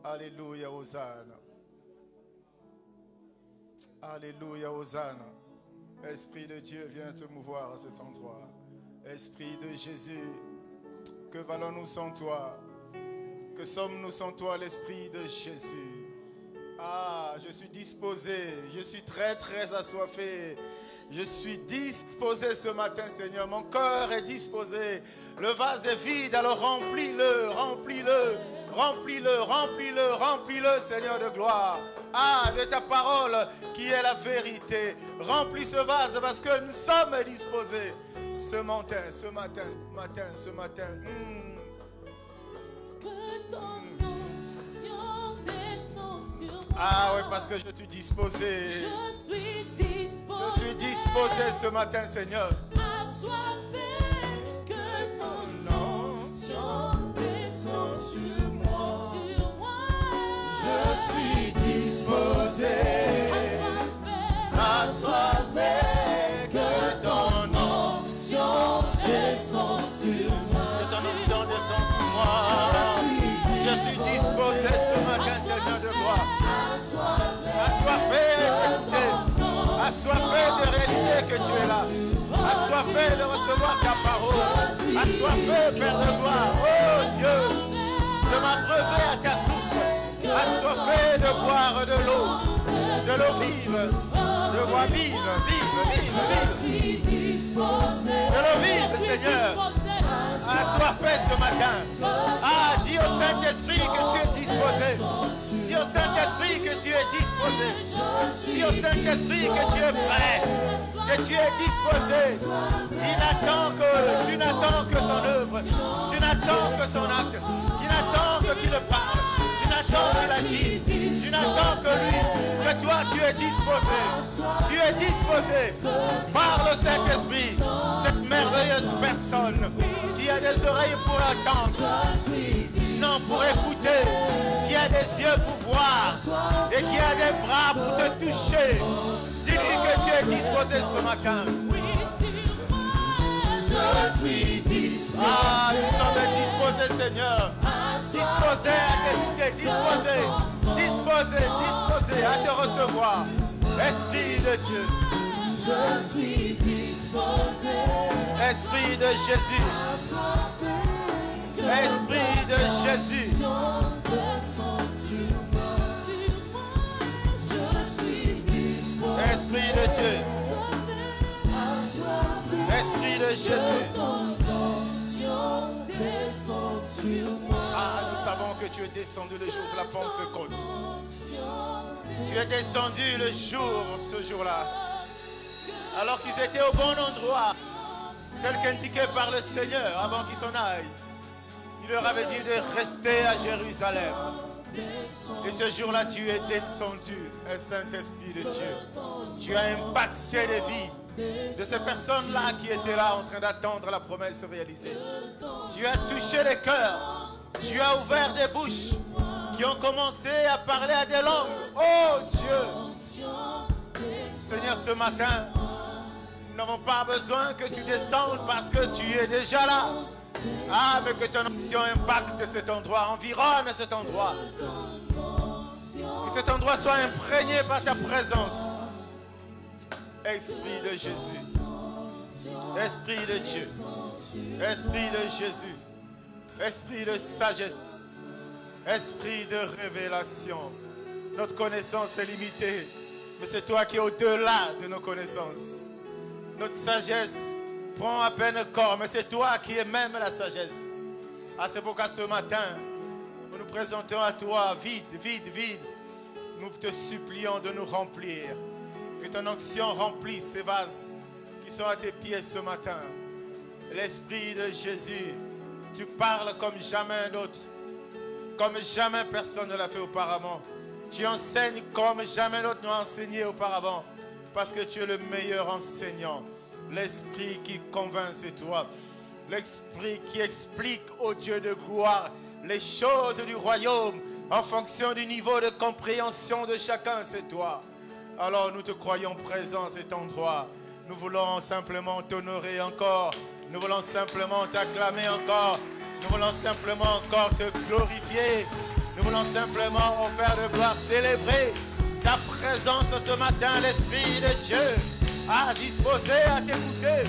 Alléluia, Hosanna. Alléluia, Hosanna. Esprit de Dieu, viens te mouvoir à cet endroit. Esprit de Jésus, que valons-nous sans toi? Que sommes-nous sans toi, l'Esprit de Jésus? Ah, je suis disposé, je suis très très assoiffé. Je suis disposé ce matin, Seigneur. Mon cœur est disposé. Le vase est vide, alors remplis-le, remplis-le, remplis-le, remplis-le, remplis-le, Seigneur de gloire. Ah, de ta parole qui est la vérité. Remplis ce vase parce que nous sommes disposés. Ce matin, ce matin, ce matin, ce matin. Ah oui, parce que je suis disposé. Je suis disposé ce matin, Seigneur. Que ton onction descend sur moi. Je suis disposé. Assoiffé. Que ton onction descend sur moi. Que ton onction descend sur moi. Je suis disposé ce matin, Seigneur de gloire. Assoiffé d'écouter, assoiffé de réaliser que tu es là, assoiffé de recevoir ta parole, assoiffé, Père de gloire, oh Dieu, de m'abreuver à ta source, assoiffé de boire de l'eau vive, de l'eau vive, de l'eau vive, Seigneur. Assoiffé ce matin. Ah, dis au Saint-Esprit que tu es disposé. Dis au Saint-Esprit que tu es disposé. Dis au Saint-Esprit que tu es prêt. Que tu es disposé. Tu n'attends que son œuvre. Tu n'attends que son acte. Tu n'attends que qu'il parle. Tu n'attends qu'il agisse. Tu n'attends que lui. Que toi tu es disposé. Tu es disposé. Par le Saint-Esprit. Cette merveilleuse personne qui a des oreilles pour attendre, non pour écouter, qui a des yeux pour voir et qui a des bras pour te toucher. Dis-lui que tu es disposé ce matin. Je suis disposé. Ah, nous sommes disposés, Seigneur. Disposés à t'écouter, disposés à te recevoir. Esprit de Dieu. Je suis disposé. Esprit de Jésus. Esprit de Jésus. Esprit de Dieu. Esprit de Jésus. Ah, nous savons que tu es descendu le jour de la Pentecôte. Tu es descendu le jour, ce jour-là, alors qu'ils étaient au bon endroit, tel qu'indiqué par le Seigneur avant qu'ils s'en aillent. Il leur avait dit de rester à Jérusalem. Et ce jour-là, tu es descendu, un Saint-Esprit de Dieu. Tu as impacté les vies de ces personnes-là qui étaient là en train d'attendre la promesse réalisée. Tu as touché les cœurs. Tu as ouvert des bouches qui ont commencé à parler à des langues. Oh Dieu! Seigneur, ce matin, nous n'avons pas besoin que tu descendes parce que tu es déjà là. Ah, mais que ton onction impacte cet endroit, environne cet endroit. Que cet endroit soit imprégné par ta présence. Esprit de Jésus. Esprit de Dieu. Esprit de Jésus. Esprit de sagesse. Esprit de révélation. Notre connaissance est limitée, mais c'est toi qui es au-delà de nos connaissances. Notre sagesse prend à peine corps, mais c'est toi qui es même la sagesse. Ah, c'est pourquoi ce matin, nous nous présentons à toi vide. Nous te supplions de nous remplir. Que ton onction remplisse ces vases qui sont à tes pieds ce matin. L'Esprit de Jésus, tu parles comme jamais d'autre, comme jamais personne ne l'a fait auparavant. Tu enseignes comme jamais d'autre n'a enseigné auparavant, parce que tu es le meilleur enseignant. L'Esprit qui convainc, c'est toi. L'Esprit qui explique au Dieu de gloire les choses du royaume en fonction du niveau de compréhension de chacun, c'est toi. Alors nous te croyons présent à cet endroit. Nous voulons simplement t'honorer encore. Nous voulons simplement t'acclamer encore. Nous voulons simplement encore te glorifier. Nous voulons voulons simplement, au Père de gloire, célébrer ta présence ce matin. L'Esprit de Dieu a disposé à t'écouter,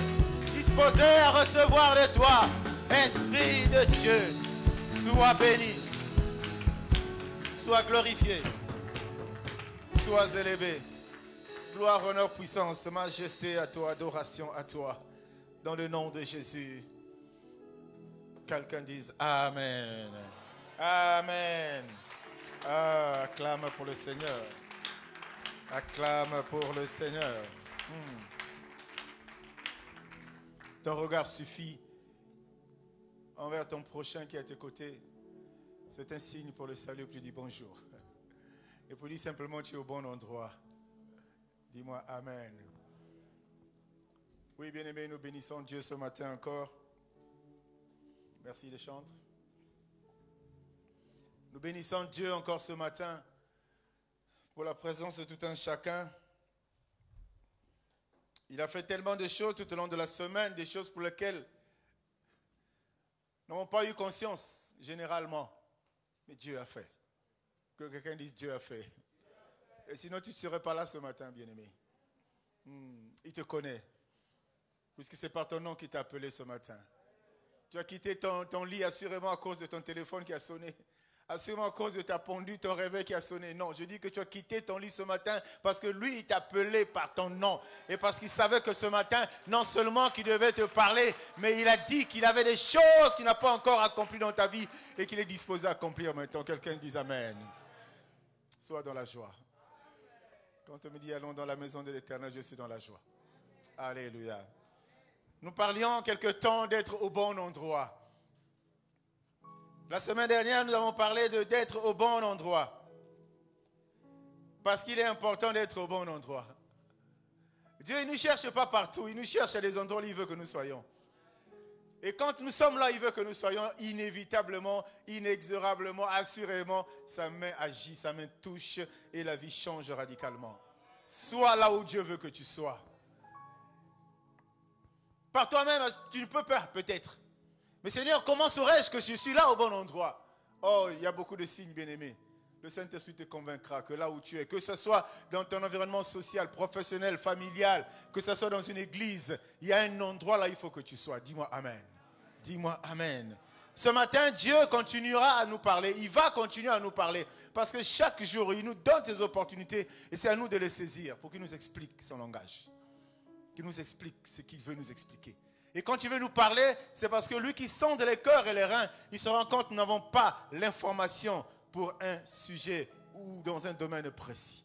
disposé à recevoir de toi. Esprit de Dieu, sois béni, sois glorifié, sois élevé. Gloire, honneur, puissance, majesté à toi, adoration à toi. Dans le nom de Jésus. Quelqu'un dise Amen. Amen. Ah, acclame pour le Seigneur. Acclame pour le Seigneur. Ton regard suffit envers ton prochain qui est à tes côtés. C'est un signe pour le salut. Puis dis bonjour. Et pour dire simplement tu es au bon endroit. Dis-moi Amen. Oui, bien-aimés, nous bénissons Dieu ce matin encore. Merci les chantres. Nous bénissons Dieu encore ce matin pour la présence de tout un chacun. Il a fait tellement de choses tout au long de la semaine, des choses pour lesquelles nous n'avons pas eu conscience généralement. Mais Dieu a fait. Que quelqu'un dise Dieu a fait. Et sinon tu ne serais pas là ce matin, bien-aimé. Il te connaît. Puisque c'est par ton nom qu'il t'a appelé ce matin. Tu as quitté ton lit assurément à cause de ton téléphone qui a sonné. Assurément à cause de ta pendule, ton réveil qui a sonné. Non, je dis que tu as quitté ton lit ce matin parce que lui, il t'a appelé par ton nom. Et parce qu'il savait que ce matin, non seulement qu'il devait te parler, mais il a dit qu'il avait des choses qu'il n'a pas encore accomplies dans ta vie et qu'il est disposé à accomplir maintenant. Quelqu'un dise Amen. Sois dans la joie. Quand on me dit allons dans la maison de l'Éternel, je suis dans la joie. Alléluia. Nous parlions quelque temps d'être au bon endroit. La semaine dernière, nous avons parlé d'être au bon endroit. Parce qu'il est important d'être au bon endroit. Dieu ne nous cherche pas partout, il nous cherche à des endroits où il veut que nous soyons. Et quand nous sommes là, il veut que nous soyons inévitablement, inexorablement, assurément, sa main agit, sa main touche et la vie change radicalement. Sois là où Dieu veut que tu sois. Par toi-même, tu ne peux pas, peut-être. Mais Seigneur, comment saurais-je que je suis là au bon endroit? Oh, il y a beaucoup de signes, bien-aimés. Le Saint-Esprit te convaincra que là où tu es, que ce soit dans ton environnement social, professionnel, familial, que ce soit dans une église, il y a un endroit là où il faut que tu sois. Dis-moi Amen. Dis-moi Amen. Ce matin, Dieu continuera à nous parler. Il va continuer à nous parler. Parce que chaque jour, il nous donne des opportunités. Et c'est à nous de les saisir pour qu'il nous explique son langage. Qu'il nous explique ce qu'il veut nous expliquer. Et quand il veut nous parler, c'est parce que lui qui sonde les cœurs et les reins, il se rend compte que nous n'avons pas l'information pour un sujet ou dans un domaine précis.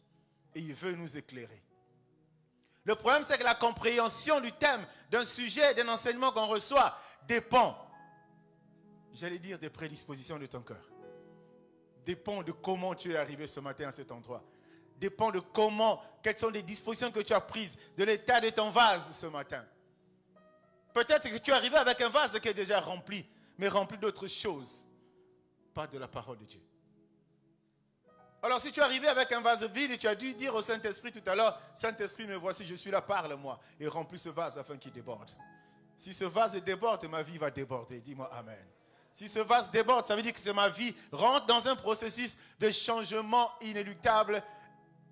Et il veut nous éclairer. Le problème, c'est que la compréhension du thème, d'un sujet, d'un enseignement qu'on reçoit, dépend, j'allais dire, des prédispositions de ton cœur. Dépend de comment tu es arrivé ce matin à cet endroit. Dépend de comment, quelles sont les dispositions que tu as prises, de l'état de ton vase ce matin. Peut-être que tu es arrivé avec un vase qui est déjà rempli, mais rempli d'autres choses, pas de la parole de Dieu. Alors si tu es arrivé avec un vase vide et tu as dû dire au Saint-Esprit tout à l'heure, Saint-Esprit, me voici, je suis là, parle-moi, et remplis ce vase afin qu'il déborde. Si ce vase déborde, ma vie va déborder, dis-moi Amen. Si ce vase déborde, ça veut dire que ma vie rentre dans un processus de changement inéluctable,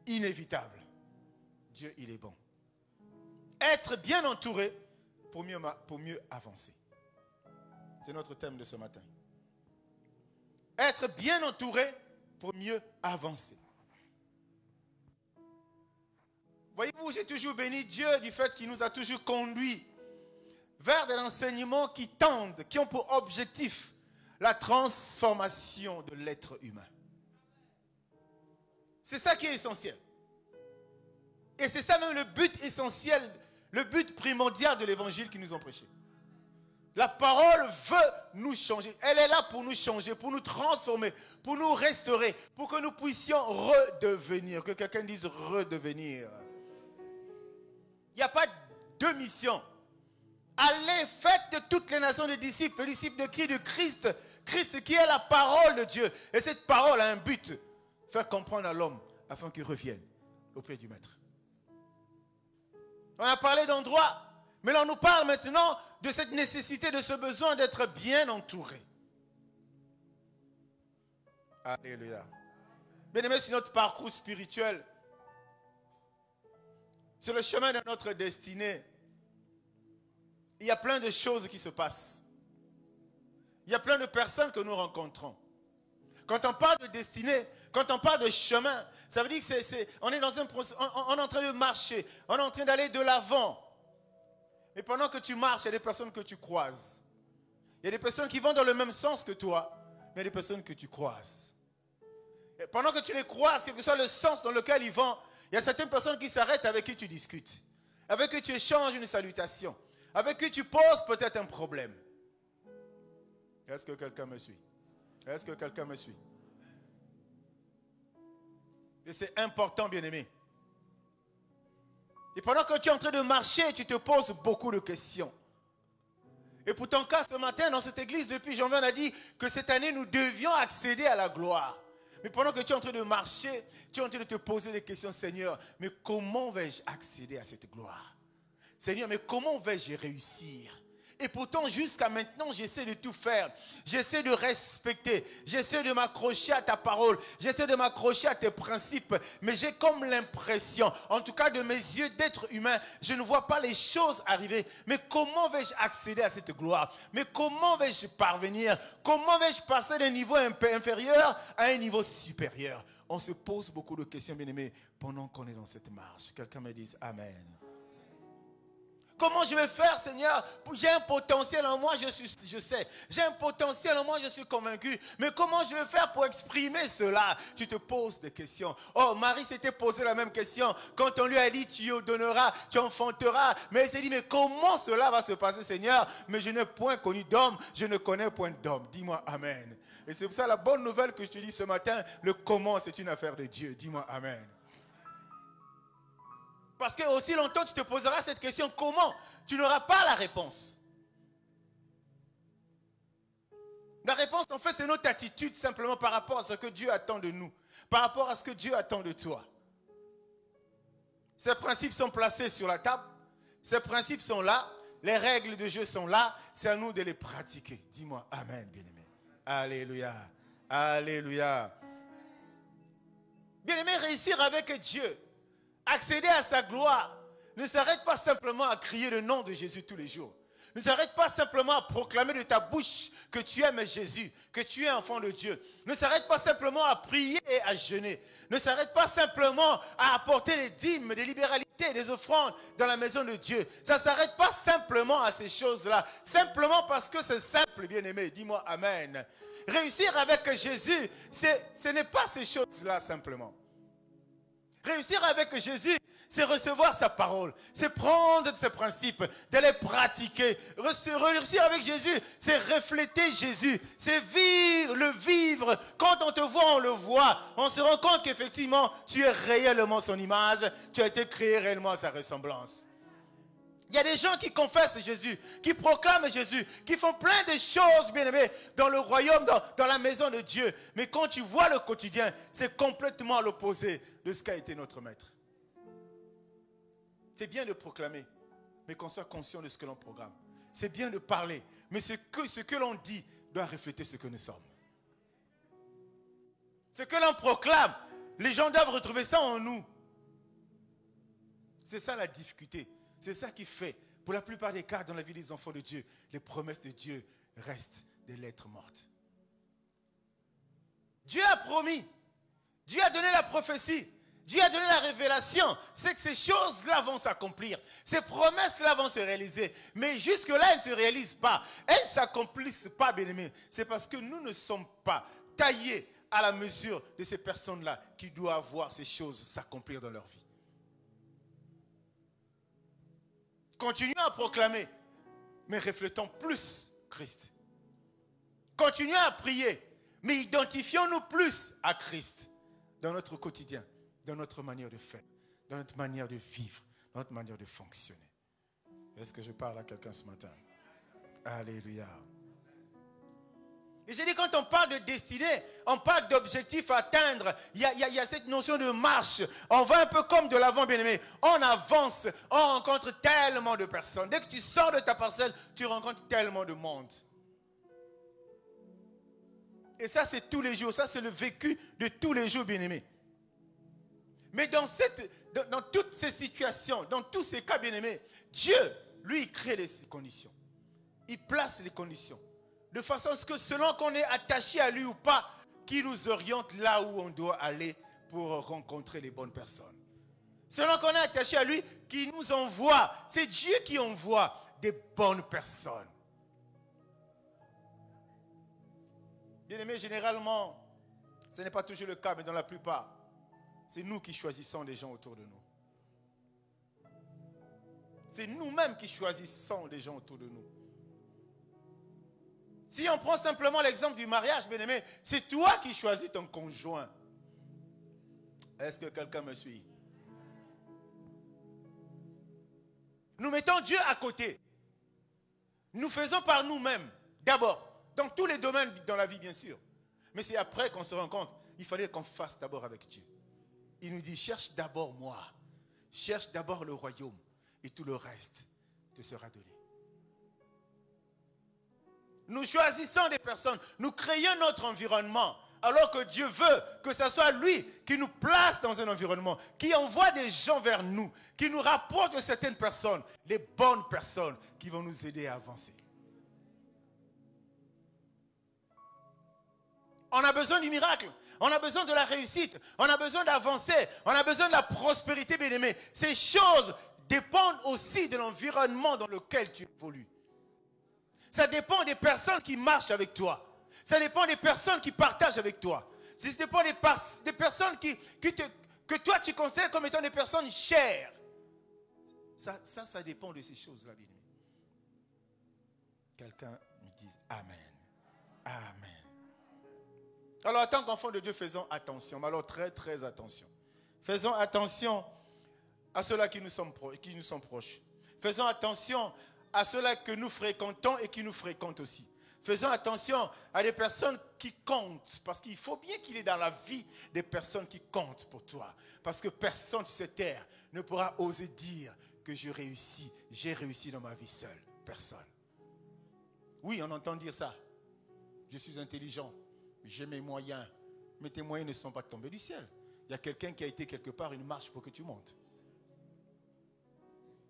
inévitable. Dieu, il est bon. Être bien entouré pour mieux avancer. C'est notre thème de ce matin. Être bien entouré pour mieux avancer. Voyez-vous, j'ai toujours béni Dieu du fait qu'il nous a toujours conduits vers des enseignements qui tendent, qui ont pour objectif la transformation de l'être humain. C'est ça qui est essentiel. Et c'est ça même le but essentiel, le but primordial de l'évangile qu'ils nous ont prêché. La parole veut nous changer. Elle est là pour nous changer, pour nous transformer, pour nous restaurer, pour que nous puissions redevenir. Que quelqu'un dise redevenir. Il n'y a pas deux missions. Allez, faites de toutes les nations des disciples. Les disciples de qui? De Christ. Christ qui est la parole de Dieu. Et cette parole a un but. Faire comprendre à l'homme afin qu'il revienne auprès du Maître. On a parlé d'endroit. Mais là, on nous parle maintenant de cette nécessité, de ce besoin d'être bien entouré. Alléluia. Bien-aimés, sur notre parcours spirituel, sur le chemin de notre destinée, il y a plein de choses qui se passent. Il y a plein de personnes que nous rencontrons. Quand on parle de destinée, quand on parle de chemin, ça veut dire on est dans un processus, on est en train de marcher, on est en train d'aller de l'avant. Et pendant que tu marches, il y a des personnes que tu croises. Il y a des personnes qui vont dans le même sens que toi, mais il y a des personnes que tu croises. Et pendant que tu les croises, quel que soit le sens dans lequel ils vont, il y a certaines personnes qui s'arrêtent avec qui tu discutes, avec qui tu échanges une salutation, avec qui tu poses peut-être un problème. Est-ce que quelqu'un me suit? Est-ce que quelqu'un me suit? Et c'est important, bien-aimé. Et pendant que tu es en train de marcher, tu te poses beaucoup de questions. Et pour ton cas, ce matin, dans cette église, depuis janvier, on a dit que cette année, nous devions accéder à la gloire. Mais pendant que tu es en train de marcher, tu es en train de te poser des questions, Seigneur, mais comment vais-je accéder à cette gloire? Seigneur, mais comment vais-je réussir? Et pourtant, jusqu'à maintenant, j'essaie de tout faire. J'essaie de respecter. J'essaie de m'accrocher à ta parole. J'essaie de m'accrocher à tes principes. Mais j'ai comme l'impression, en tout cas de mes yeux d'être humain, je ne vois pas les choses arriver. Mais comment vais-je accéder à cette gloire? Mais comment vais-je parvenir? Comment vais-je passer d'un niveau inférieur à un niveau supérieur? On se pose beaucoup de questions, bien-aimés, pendant qu'on est dans cette marche. Quelqu'un me dise Amen. Comment je vais faire, Seigneur? J'ai un potentiel en moi, je sais. J'ai un potentiel en moi, je suis convaincu. Mais comment je vais faire pour exprimer cela? Tu te poses des questions. Oh, Marie s'était posé la même question. Quand on lui a dit, tu donneras, tu enfanteras. Mais elle s'est dit, mais comment cela va se passer, Seigneur? Mais je n'ai point connu d'homme, je ne connais point d'homme. Dis-moi Amen. Et c'est pour ça la bonne nouvelle que je te dis ce matin, le comment, c'est une affaire de Dieu. Dis-moi Amen. Parce que aussi longtemps tu te poseras cette question, comment? Tu n'auras pas la réponse. La réponse, en fait, c'est notre attitude simplement par rapport à ce que Dieu attend de nous. Par rapport à ce que Dieu attend de toi. Ces principes sont placés sur la table. Ces principes sont là. Les règles de jeu sont là. C'est à nous de les pratiquer. Dis-moi Amen, bien-aimé. Alléluia. Alléluia. Bien-aimé, réussir avec Dieu, accéder à sa gloire, ne s'arrête pas simplement à crier le nom de Jésus tous les jours. Ne s'arrête pas simplement à proclamer de ta bouche que tu aimes Jésus, que tu es enfant de Dieu. Ne s'arrête pas simplement à prier et à jeûner. Ne s'arrête pas simplement à apporter des dîmes, des libéralités, des offrandes dans la maison de Dieu. Ça ne s'arrête pas simplement à ces choses-là. Simplement parce que c'est simple, bien-aimé. Dis-moi Amen. Réussir avec Jésus, ce n'est pas ces choses-là simplement. Réussir avec Jésus, c'est recevoir sa parole, c'est prendre ses principes, de les pratiquer. Réussir avec Jésus, c'est refléter Jésus, c'est le vivre. Quand on te voit, on le voit. On se rend compte qu'effectivement, tu es réellement son image, tu as été créé réellement à sa ressemblance. Il y a des gens qui confessent Jésus, qui proclament Jésus, qui font plein de choses, bien-aimés, dans le royaume, dans la maison de Dieu. Mais quand tu vois le quotidien, c'est complètement à l'opposé de ce qu'a été notre maître. C'est bien de proclamer, mais qu'on soit conscient de ce que l'on programme. C'est bien de parler, mais ce que l'on dit doit refléter ce que nous sommes. Ce que l'on proclame, les gens doivent retrouver ça en nous. C'est ça la difficulté. C'est ça qui fait, pour la plupart des cas dans la vie des enfants de Dieu, les promesses de Dieu restent des lettres mortes. Dieu a promis, Dieu a donné la prophétie, Dieu a donné la révélation. C'est que ces choses-là vont s'accomplir. Ces promesses-là vont se réaliser. Mais jusque-là, elles ne se réalisent pas. Elles ne s'accomplissent pas, bien-aimés. C'est parce que nous ne sommes pas taillés à la mesure de ces personnes-là qui doivent voir ces choses s'accomplir dans leur vie. Continuons à proclamer, mais reflétons plus Christ. Continuons à prier, mais identifions-nous plus à Christ dans notre quotidien, dans notre manière de faire, dans notre manière de vivre, dans notre manière de fonctionner. Est-ce que je parle à quelqu'un ce matin? Alléluia. Et j'ai dit, quand on parle de destinée, on parle d'objectif à atteindre. Il y a cette notion de marche. On va un peu comme de l'avant, bien-aimé. On avance, on rencontre tellement de personnes. Dès que tu sors de ta parcelle, tu rencontres tellement de monde. Et ça, c'est tous les jours. Ça, c'est le vécu de tous les jours, bien-aimés. Mais dans toutes ces situations, dans tous ces cas, bien-aimés, Dieu, lui, il crée les conditions. Il place les conditions. De façon à ce que selon qu'on est attaché à lui ou pas, qu'il nous oriente là où on doit aller pour rencontrer les bonnes personnes. Selon qu'on est attaché à lui, qu'il nous envoie. C'est Dieu qui envoie des bonnes personnes. Bien-aimés, généralement, ce n'est pas toujours le cas, mais dans la plupart, c'est nous qui choisissons les gens autour de nous. C'est nous-mêmes qui choisissons les gens autour de nous. Si on prend simplement l'exemple du mariage, bien-aimé, c'est toi qui choisis ton conjoint. Est-ce que quelqu'un me suit? Nous mettons Dieu à côté. Nous faisons par nous-mêmes, d'abord. Dans tous les domaines dans la vie, bien sûr. Mais c'est après qu'on se rend compte, il fallait qu'on fasse d'abord avec Dieu. Il nous dit, cherche d'abord moi. Cherche d'abord le royaume. Et tout le reste te sera donné. Nous choisissons des personnes. Nous créons notre environnement. Alors que Dieu veut que ce soit lui qui nous place dans un environnement. Qui envoie des gens vers nous. Qui nous rapproche de certaines personnes. Les bonnes personnes qui vont nous aider à avancer. On a besoin du miracle. On a besoin de la réussite. On a besoin d'avancer. On a besoin de la prospérité, bien-aimé. Ces choses dépendent aussi de l'environnement dans lequel tu évolues. Ça dépend des personnes qui marchent avec toi. Ça dépend des personnes qui partagent avec toi. Ça dépend des personnes que toi tu considères comme étant des personnes chères. Ça dépend de ces choses-là, bien-aimé. Quelqu'un me dise Amen. Amen. Alors, en tant qu'enfants de Dieu, faisons attention. Mais alors, très, très attention. Faisons attention à ceux-là qui nous sont proches. Faisons attention à ceux-là que nous fréquentons et qui nous fréquentent aussi. Faisons attention à des personnes qui comptent. Parce qu'il faut bien qu'il y ait dans la vie des personnes qui comptent pour toi. Parce que personne sur cette terre ne pourra oser dire que j'ai réussi dans ma vie seul. Personne. Oui, on entend dire ça. Je suis intelligent. J'ai mes moyens. Mais tes moyens ne sont pas tombés du ciel. Il y a quelqu'un qui a été quelque part une marche pour que tu montes.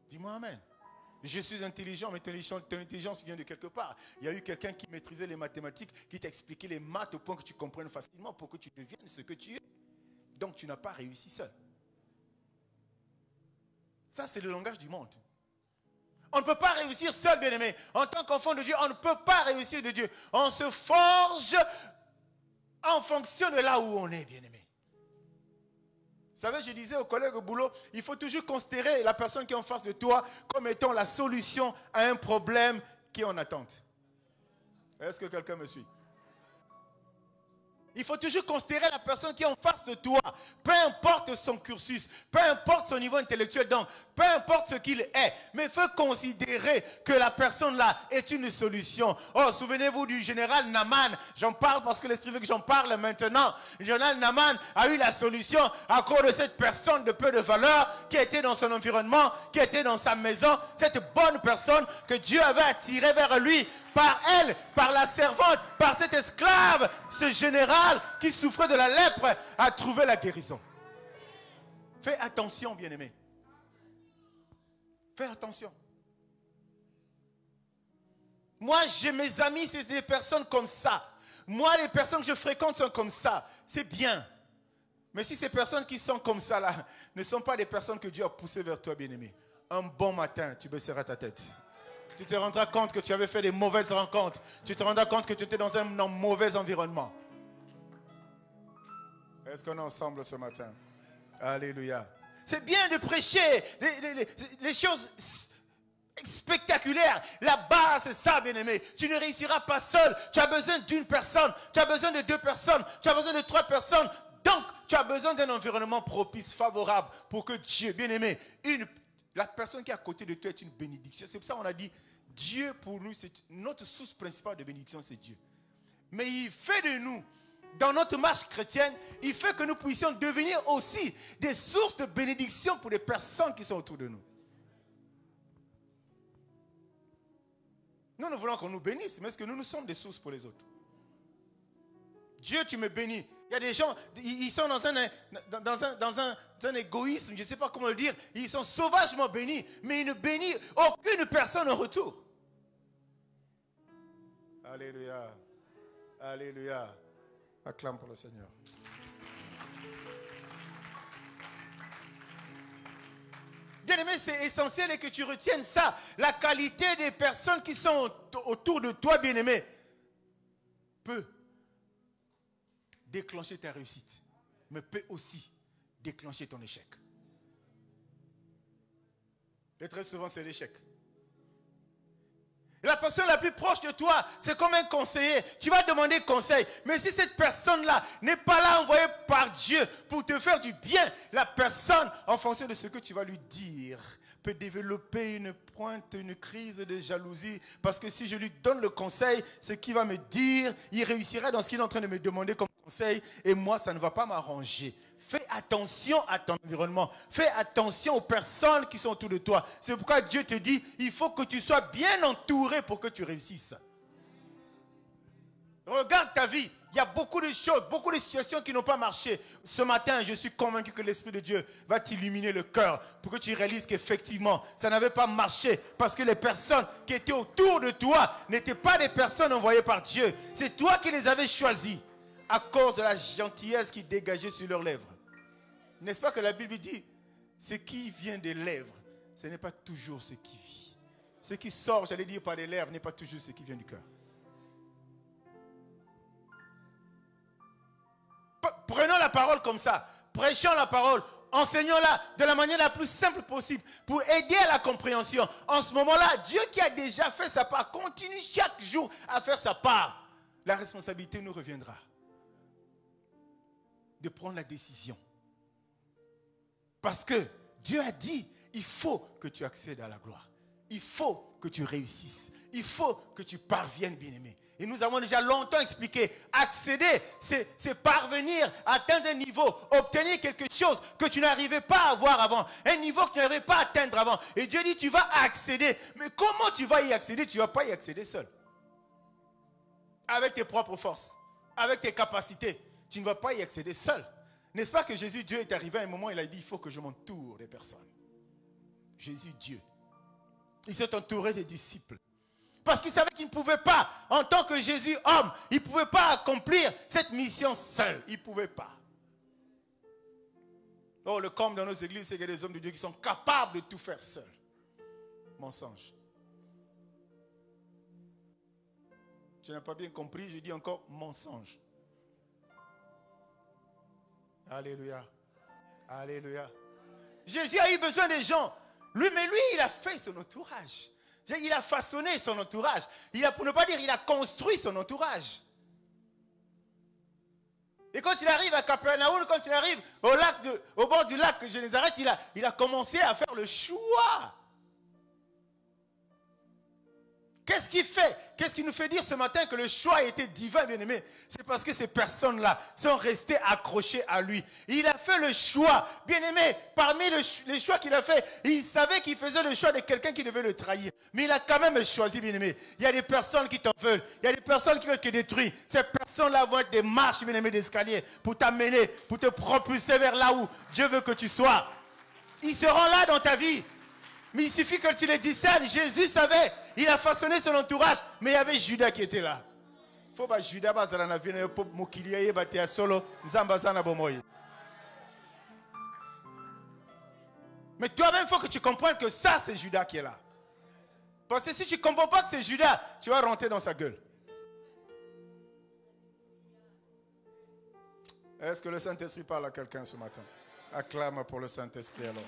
Dis-moi Amen. Je suis intelligent, mais ton intelligence vient de quelque part. Il y a eu quelqu'un qui maîtrisait les mathématiques, qui t'a expliqué les maths au point que tu comprennes facilement pour que tu deviennes ce que tu es. Donc tu n'as pas réussi seul. Ça, c'est le langage du monde. On ne peut pas réussir seul, bien-aimé. En tant qu'enfant de Dieu, on ne peut pas réussir de Dieu. On se forge en fonction de là où on est, bien-aimé. Vous savez, je disais aux collègues au boulot, il faut toujours considérer la personne qui est en face de toi comme étant la solution à un problème qui est en attente. Est-ce que quelqu'un me suit? Il faut toujours considérer la personne qui est en face de toi, peu importe son cursus, peu importe son niveau intellectuel, donc peu importe ce qu'il est, mais il faut considérer que la personne là est une solution. Oh, souvenez-vous du général Naaman, j'en parle parce que l'Esprit veut que j'en parle maintenant. Le général Naaman a eu la solution à cause de cette personne de peu de valeur qui était dans son environnement, qui était dans sa maison, cette bonne personne que Dieu avait attirée vers lui. Par elle, par la servante, par cet esclave, ce général qui souffrait de la lèpre a trouvé la guérison. Fais attention, bien-aimé. Fais attention. Moi, j'ai mes amis, c'est des personnes comme ça. Moi, les personnes que je fréquente sont comme ça. C'est bien. Mais si ces personnes qui sont comme ça, là, ne sont pas des personnes que Dieu a poussées vers toi, bien-aimé, un bon matin, tu baisseras ta tête. Tu te rendras compte que tu avais fait des mauvaises rencontres. Tu te rendras compte que tu étais dans un mauvais environnement. Est-ce qu'on est ensemble ce matin? Alléluia. C'est bien de prêcher les choses spectaculaires. La base, c'est ça, bien-aimé. Tu ne réussiras pas seul. Tu as besoin d'une personne. Tu as besoin de 2 personnes. Tu as besoin de 3 personnes. Donc, tu as besoin d'un environnement propice, favorable, pour que Dieu, bien-aimé, la personne qui est à côté de toi est une bénédiction. C'est pour ça qu'on a dit, Dieu pour nous, c'est notre source principale de bénédiction, c'est Dieu. Mais il fait de nous, dans notre marche chrétienne, il fait que nous puissions devenir aussi des sources de bénédiction pour les personnes qui sont autour de nous. Nous voulons qu'on nous bénisse, mais est-ce que nous sommes des sources pour les autres? Dieu, tu me bénis. Il y a des gens, ils sont dans un égoïsme, je ne sais pas comment le dire. Ils sont sauvagement bénis, mais ils ne bénissent aucune personne en retour. Alléluia. Alléluia. Acclame pour le Seigneur. Bien-aimé, c'est essentiel et que tu retiennes ça. La qualité des personnes qui sont autour de toi, bien-aimé, peut déclencher ta réussite, mais peut aussi déclencher ton échec. Et très souvent, c'est l'échec. Et la personne la plus proche de toi, c'est comme un conseiller. Tu vas demander conseil. Mais si cette personne-là n'est pas là envoyée par Dieu pour te faire du bien, la personne, en fonction de ce que tu vas lui dire, peut développer une crise de jalousie. Parce que si je lui donne le conseil, ce qu'il va me dire, il réussira dans ce qu'il est en train de me demander comme conseil. Et moi, ça ne va pas m'arranger. Fais attention à ton environnement. Fais attention aux personnes qui sont autour de toi. C'est pourquoi Dieu te dit, il faut que tu sois bien entouré pour que tu réussisses. Regarde ta vie. Il y a beaucoup de choses, beaucoup de situations qui n'ont pas marché. Ce matin, je suis convaincu que l'Esprit de Dieu va t'illuminer le cœur pour que tu réalises qu'effectivement, ça n'avait pas marché parce que les personnes qui étaient autour de toi n'étaient pas des personnes envoyées par Dieu. C'est toi qui les avais choisies à cause de la gentillesse qui dégageait sur leurs lèvres. N'est-ce pas que la Bible dit, ce qui vient des lèvres, ce n'est pas toujours ce qui vit. Ce qui sort, j'allais dire, par les lèvres n'est pas toujours ce qui vient du cœur. Prenons la parole comme ça, prêchons la parole, enseignons-la de la manière la plus simple possible pour aider à la compréhension. En ce moment-là, Dieu qui a déjà fait sa part, continue chaque jour à faire sa part. La responsabilité nous reviendra de prendre la décision. Parce que Dieu a dit, il faut que tu accèdes à la gloire. Il faut que tu réussisses. Il faut que tu parviennes, bien-aimé. Et nous avons déjà longtemps expliqué, accéder, c'est parvenir, atteindre un niveau, obtenir quelque chose que tu n'arrivais pas à avoir avant, un niveau que tu n'arrivais pas à atteindre avant. Et Dieu dit, tu vas accéder. Mais comment tu vas y accéder? Tu ne vas pas y accéder seul. Avec tes propres forces, avec tes capacités, tu ne vas pas y accéder seul. N'est-ce pas que Jésus, Dieu est arrivé à un moment où il a dit, il faut que je m'entoure des personnes. Jésus, Dieu. Il s'est entouré des disciples. Parce qu'il savait qu'il ne pouvait pas, en tant que Jésus homme, il ne pouvait pas accomplir cette mission seul. Il ne pouvait pas. Oh, le comble dans nos églises, c'est qu'il y a des hommes de Dieu qui sont capables de tout faire seuls. Mensonge. Tu n'as pas bien compris, je dis encore mensonge. Alléluia. Alléluia. Jésus a eu besoin des gens. Mais lui, il a fait son entourage. Il a façonné son entourage. Pour ne pas dire, il a construit son entourage. Et quand il arrive à Capernaum, quand il arrive au bord du lac de Génézareth, il a commencé à faire le choix. Qu'est-ce qu'il fait? Qu'est-ce qui nous fait dire ce matin que le choix a été divin, bien-aimé? C'est parce que ces personnes-là sont restées accrochées à lui. Il a fait le choix, bien-aimé, parmi les choix qu'il a fait, il savait qu'il faisait le choix de quelqu'un qui devait le trahir. Mais il a quand même choisi, bien-aimé. Il y a des personnes qui t'en veulent. Il y a des personnes qui veulent te détruire. Ces personnes-là vont être des marches, bien-aimé, d'escalier pour t'amener, pour te propulser vers là où Dieu veut que tu sois. Ils seront là dans ta vie. Mais il suffit que tu les discernes. Jésus savait, il a façonné son entourage, mais il y avait Judas qui était là. Il faut que Judas solo. Mais toi-même, il faut que tu comprennes que ça, c'est Judas qui est là. Parce que si tu ne comprends pas que c'est Judas, tu vas rentrer dans sa gueule. Est-ce que le Saint-Esprit parle à quelqu'un ce matin? Acclame pour le Saint-Esprit alors.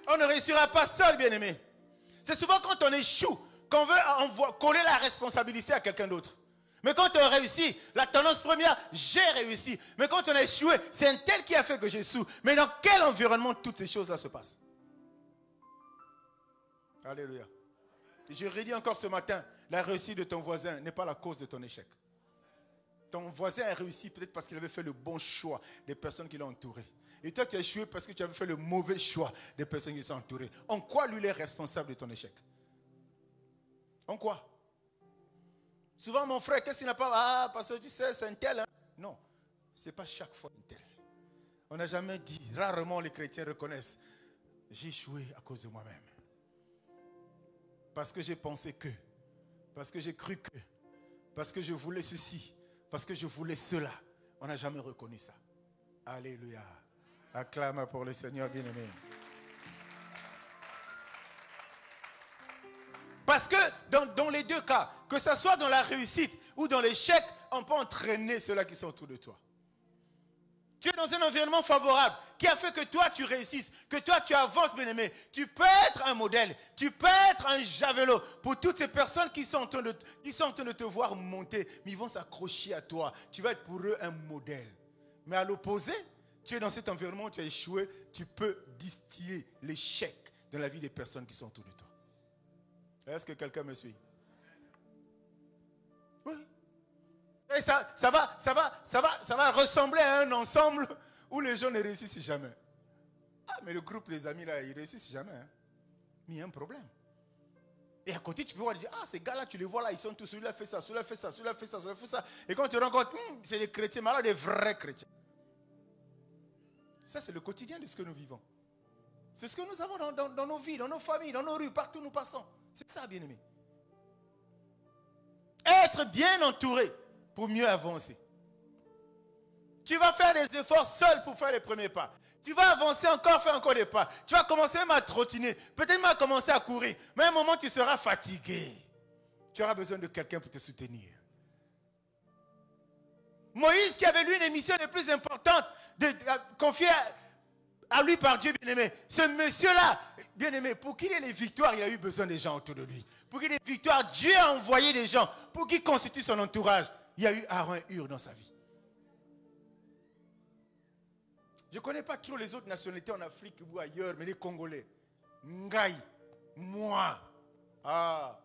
On ne réussira pas seul, bien-aimé. C'est souvent quand on échoue qu'on veut coller la responsabilité à quelqu'un d'autre. Mais quand on réussit, la tendance première, j'ai réussi. Mais quand on a échoué, c'est un tel qui a fait que j'échoue. Mais dans quel environnement toutes ces choses-là se passent? Alléluia. Et je redis encore ce matin, la réussite de ton voisin n'est pas la cause de ton échec. Ton voisin a réussi peut-être parce qu'il avait fait le bon choix des personnes qui l'ont entouré. Et toi, tu as échoué parce que tu avais fait le mauvais choix des personnes qui sont entourées. En quoi lui est responsable de ton échec? En quoi? Souvent, mon frère, qu'est-ce qu'il n'a pas? Ah, parce que tu sais, c'est un tel. Hein? Non, ce n'est pas chaque fois un tel. On n'a jamais dit, rarement les chrétiens reconnaissent, j'ai échoué à cause de moi-même. Parce que j'ai pensé que, parce que j'ai cru que, parce que je voulais ceci, parce que je voulais cela. On n'a jamais reconnu ça. Alléluia. Acclame pour le Seigneur bien-aimé. Parce que dans les deux cas, que ce soit dans la réussite ou dans l'échec, on peut entraîner ceux-là qui sont autour de toi. Tu es dans un environnement favorable qui a fait que toi tu réussisses, que toi tu avances, bien-aimé. Tu peux être un modèle, tu peux être un javelot pour toutes ces personnes qui sont en train de te voir monter, mais ils vont s'accrocher à toi. Tu vas être pour eux un modèle. Mais à l'opposé, tu es dans cet environnement où tu as échoué, tu peux distiller l'échec dans la vie des personnes qui sont autour de toi. Est-ce que quelqu'un me suit? Oui. Et ça va ressembler à un ensemble où les gens ne réussissent jamais. Ah, mais le groupe, les amis, là, ils réussissent jamais. Hein. Mais il y a un problème. Et à côté, tu peux voir, dire, ah, ces gars-là, tu les vois là, ils sont tous, celui-là fait ça, celui-là fait ça, celui-là fait ça, celui-là fait ça. Et quand tu te rends compte, c'est des chrétiens, mais alors des vrais chrétiens. Ça, c'est le quotidien de ce que nous vivons. C'est ce que nous avons dans nos vies, dans nos familles, dans nos rues, partout où nous passons. C'est ça, bien-aimé. Être bien entouré pour mieux avancer. Tu vas faire des efforts seul pour faire les premiers pas. Tu vas avancer encore, faire encore des pas. Tu vas commencer même à trottiner. Peut-être même à commencer à courir. Mais à un moment, tu seras fatigué. Tu auras besoin de quelqu'un pour te soutenir. Moïse, qui avait lui une mission les plus importantes, confiée à lui par Dieu, bien-aimé. Ce monsieur-là, bien-aimé, pour qu'il ait les victoires, il a eu besoin des gens autour de lui. Pour qu'il ait des victoires, Dieu a envoyé des gens pour qu'il constitue son entourage. Il y a eu Aaron et Hur dans sa vie. Je ne connais pas trop les autres nationalités en Afrique ou ailleurs, mais les Congolais. Ngaï, moi. Ah,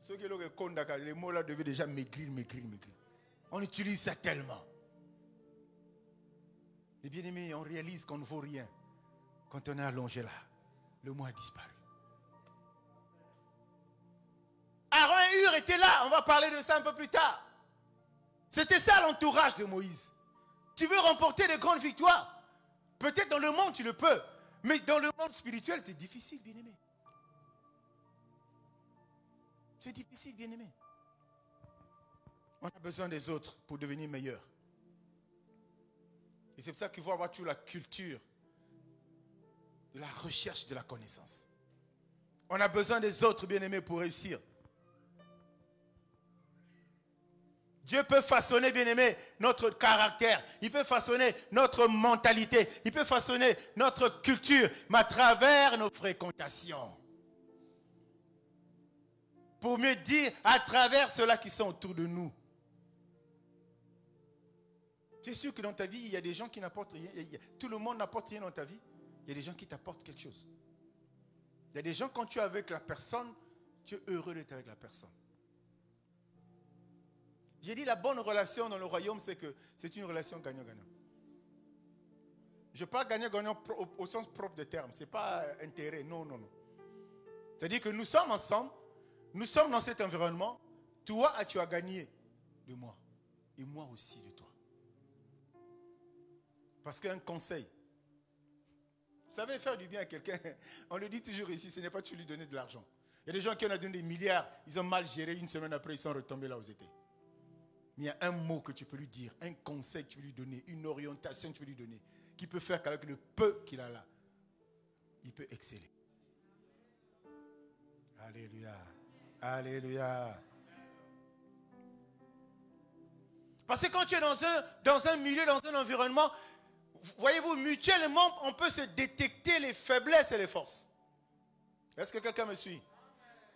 ceux qui ont le Kondaka, les mots là devaient déjà maigrir. On utilise ça tellement. Et bien aimé, on réalise qu'on ne vaut rien quand on est allongé là. Le mot a disparu. Aaron et Hur étaient là, on va parler de ça un peu plus tard. C'était ça l'entourage de Moïse. Tu veux remporter de grandes victoires? Peut-être dans le monde tu le peux, mais dans le monde spirituel c'est difficile, bien-aimé. C'est difficile, bien-aimé. On a besoin des autres pour devenir meilleur. Et c'est pour ça qu'il faut avoir toujours la culture de la recherche de la connaissance. On a besoin des autres, bien-aimés, pour réussir. Dieu peut façonner, bien-aimé, notre caractère. Il peut façonner notre mentalité. Il peut façonner notre culture, mais à travers nos fréquentations. Pour mieux dire, à travers ceux-là qui sont autour de nous. Tu es sûr que dans ta vie, il y a des gens qui n'apportent rien. Tout le monde n'apporte rien dans ta vie. Il y a des gens qui t'apportent quelque chose. Il y a des gens, quand tu es avec la personne, tu es heureux d'être avec la personne. J'ai dit la bonne relation dans le royaume, c'est que c'est une relation gagnant-gagnant. Je parle gagnant-gagnant au sens propre du terme. Ce n'est pas intérêt, non. C'est-à-dire que nous sommes ensemble, nous sommes dans cet environnement. Toi, tu as gagné de moi. Et moi aussi de toi. Parce qu'un conseil, vous savez faire du bien à quelqu'un, on le dit toujours ici, ce n'est pas tu lui donner de l'argent. Il y a des gens qui en ont donné des milliards, ils ont mal géré, une semaine après, ils sont retombés là où ils étaient. Mais il y a un mot que tu peux lui dire, un conseil que tu peux lui donner, une orientation que tu peux lui donner, qui peut faire qu'avec le peu qu'il a là, il peut exceller. Alléluia. Alléluia. Parce que quand tu es dans un milieu, dans un environnement, voyez-vous, mutuellement, on peut se détecter les faiblesses et les forces. Est-ce que quelqu'un me suit?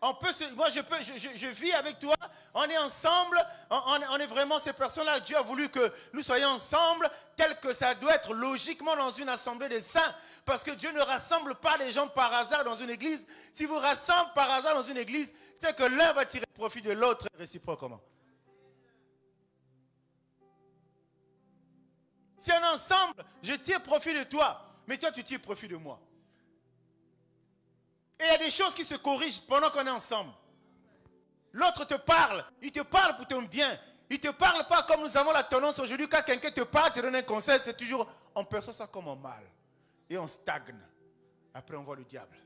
Moi, je vis avec toi, on est ensemble, on est vraiment ces personnes-là. Dieu a voulu que nous soyons ensemble, tel que ça doit être logiquement dans une assemblée des saints. Parce que Dieu ne rassemble pas les gens par hasard dans une église. Si vous rassemblez par hasard dans une église, c'est que l'un va tirer profit de l'autre réciproquement. Si on est ensemble, je tire profit de toi, mais toi tu tires profit de moi. Et il y a des choses qui se corrigent pendant qu'on est ensemble. L'autre te parle. Il te parle pour ton bien. Il ne te parle pas comme nous avons la tendance aujourd'hui. Quand quelqu'un te parle, te donne un conseil, c'est toujours, on perçoit ça comme un mal. Et on stagne. Après, on voit le diable.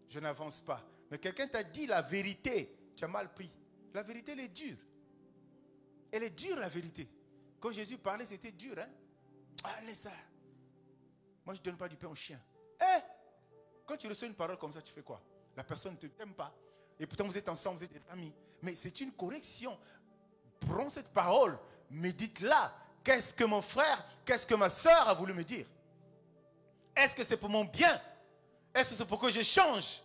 Je n'avance pas. Mais quelqu'un t'a dit la vérité. Tu as mal pris. La vérité, elle est dure. Elle est dure, la vérité. Quand Jésus parlait, c'était dur. Hein? Allez, ça. Moi, je ne donne pas du pain aux chiens. Quand tu reçois une parole comme ça, tu fais quoi? La personne ne t'aime pas. Et pourtant, vous êtes ensemble, vous êtes des amis. Mais c'est une correction. Prends cette parole, médite-la. Qu'est-ce que mon frère, qu'est-ce que ma soeur a voulu me dire? Est-ce que c'est pour mon bien? Est-ce que c'est pour que je change?